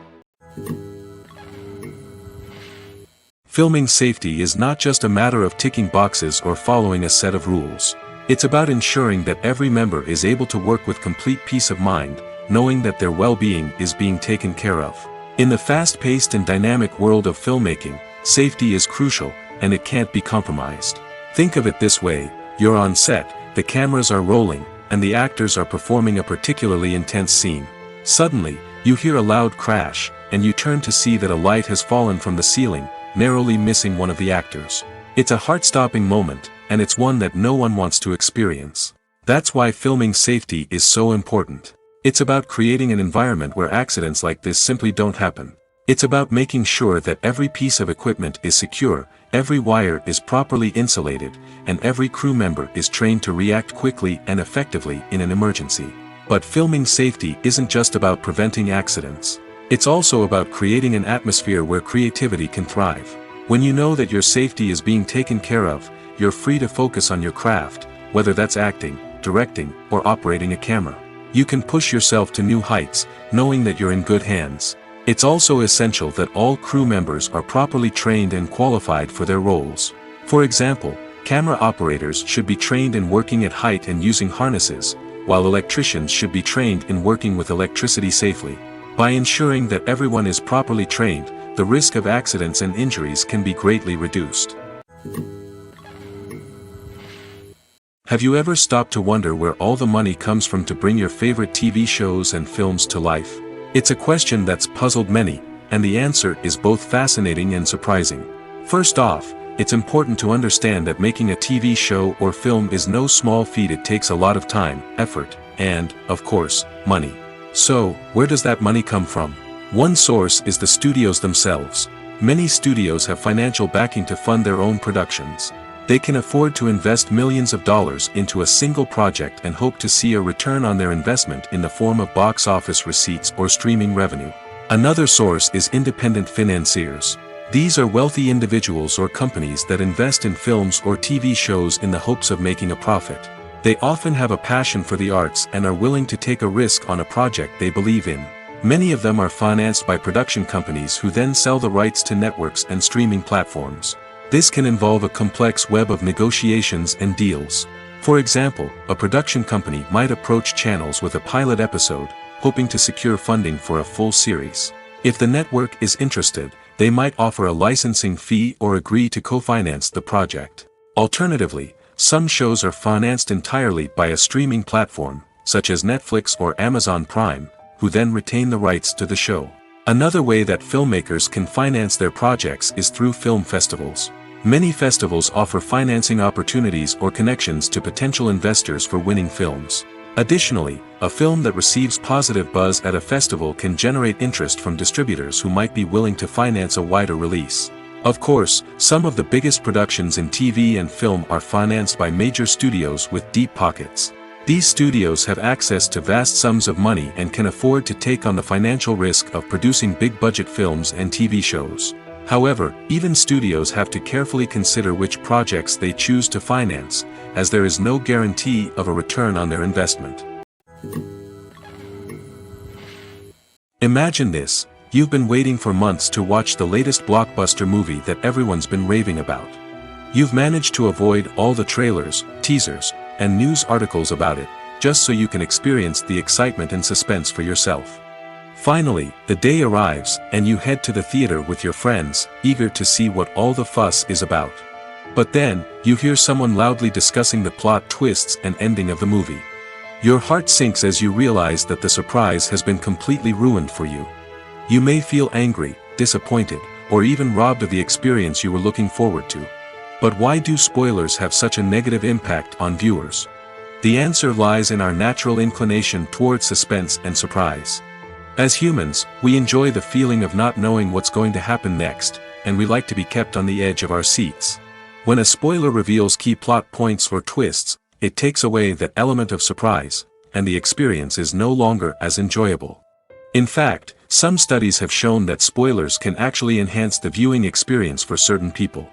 Speaker 2: Filming safety is not just a matter of ticking boxes or following a set of rules. It's about ensuring that every member is able to work with complete peace of mind, knowing that their well-being is being taken care of. In the fast-paced and dynamic world of filmmaking, safety is crucial, and it can't be compromised. Think of it this way: you're on set, the cameras are rolling, and the actors are performing a particularly intense scene. Suddenly, you hear a loud crash, and you turn to see that a light has fallen from the ceiling, narrowly missing one of the actors. It's a heart-stopping moment, and it's one that no one wants to experience. That's why filming safety is so important. It's about creating an environment where accidents like this simply don't happen. It's about making sure that every piece of equipment is secure, every wire is properly insulated, and every crew member is trained to react quickly and effectively in an emergency. But filming safety isn't just about preventing accidents. It's also about creating an atmosphere where creativity can thrive. When you know that your safety is being taken care of, you're free to focus on your craft, whether that's acting, directing, or operating a camera. You can push yourself to new heights, knowing that you're in good hands. It's also essential that all crew members are properly trained and qualified for their roles. For example, camera operators should be trained in working at height and using harnesses, while electricians should be trained in working with electricity safely. By ensuring that everyone is properly trained, the risk of accidents and injuries can be greatly reduced. Have you ever stopped to wonder where all the money comes from to bring your favorite TV shows and films to life? It's a question that's puzzled many, and the answer is both fascinating and surprising. First off, it's important to understand that making a TV show or film is no small feat. It takes a lot of time, effort, and, of course, money. So, where does that money come from? One source is the studios themselves. Many studios have financial backing to fund their own productions. They can afford to invest millions of dollars into a single project and hope to see a return on their investment in the form of box office receipts or streaming revenue. Another source is independent financiers. These are wealthy individuals or companies that invest in films or TV shows in the hopes of making a profit. They often have a passion for the arts and are willing to take a risk on a project they believe in. Many of them are financed by production companies who then sell the rights to networks and streaming platforms. This can involve a complex web of negotiations and deals. For example, a production company might approach channels with a pilot episode, hoping to secure funding for a full series. If the network is interested, they might offer a licensing fee or agree to co-finance the project. Alternatively, some shows are financed entirely by a streaming platform, such as Netflix or Amazon Prime, who then retain the rights to the show. Another way that filmmakers can finance their projects is through film festivals. Many festivals offer financing opportunities or connections to potential investors for winning films. Additionally, a film that receives positive buzz at a festival can generate interest from distributors who might be willing to finance a wider release. Of course, some of the biggest productions in TV and film are financed by major studios with deep pockets. These studios have access to vast sums of money and can afford to take on the financial risk of producing big-budget films and TV shows. However, even studios have to carefully consider which projects they choose to finance, as there is no guarantee of a return on their investment. Imagine this: you've been waiting for months to watch the latest blockbuster movie that everyone's been raving about. You've managed to avoid all the trailers, teasers, and news articles about it, just so you can experience the excitement and suspense for yourself. Finally, the day arrives, and you head to the theater with your friends, eager to see what all the fuss is about. But then, you hear someone loudly discussing the plot twists and ending of the movie. Your heart sinks as you realize that the surprise has been completely ruined for you. You may feel angry, disappointed, or even robbed of the experience you were looking forward to. But why do spoilers have such a negative impact on viewers? The answer lies in our natural inclination toward suspense and surprise. As humans, we enjoy the feeling of not knowing what's going to happen next, and we like to be kept on the edge of our seats. When a spoiler reveals key plot points or twists, it takes away that element of surprise, and the experience is no longer as enjoyable. In fact, some studies have shown that spoilers can actually enhance the viewing experience for certain people.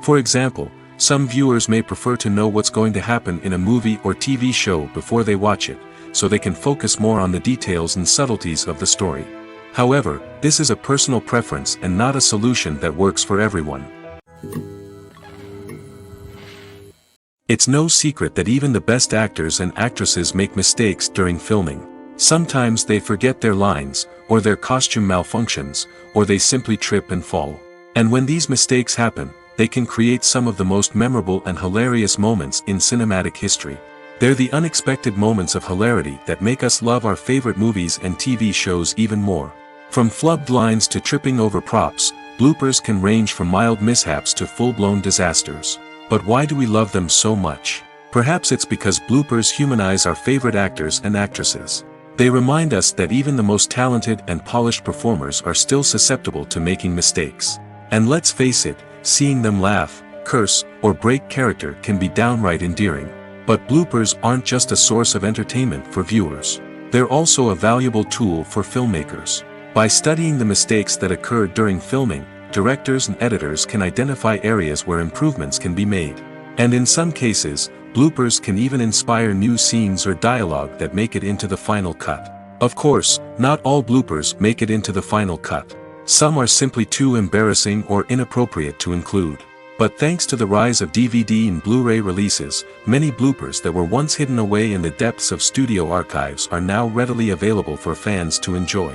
Speaker 2: For example, some viewers may prefer to know what's going to happen in a movie or TV show before they watch it, so they can focus more on the details and subtleties of the story. However, this is a personal preference and not a solution that works for everyone. It's no secret that even the best actors and actresses make mistakes during filming. Sometimes they forget their lines, or their costume malfunctions, or they simply trip and fall. And when these mistakes happen, they can create some of the most memorable and hilarious moments in cinematic history. They're the unexpected moments of hilarity that make us love our favorite movies and TV shows even more. From flubbed lines to tripping over props, bloopers can range from mild mishaps to full-blown disasters. But why do we love them so much? Perhaps it's because bloopers humanize our favorite actors and actresses. They remind us that even the most talented and polished performers are still susceptible to making mistakes. And let's face it, seeing them laugh, curse, or break character can be downright endearing. But bloopers aren't just a source of entertainment for viewers. They're also a valuable tool for filmmakers. By studying the mistakes that occur during filming, directors and editors can identify areas where improvements can be made. And in some cases, bloopers can even inspire new scenes or dialogue that make it into the final cut. Of course, not all bloopers make it into the final cut. Some are simply too embarrassing or inappropriate to include. But thanks to the rise of DVD and Blu-ray releases, many bloopers that were once hidden away in the depths of studio archives are now readily available for fans to enjoy.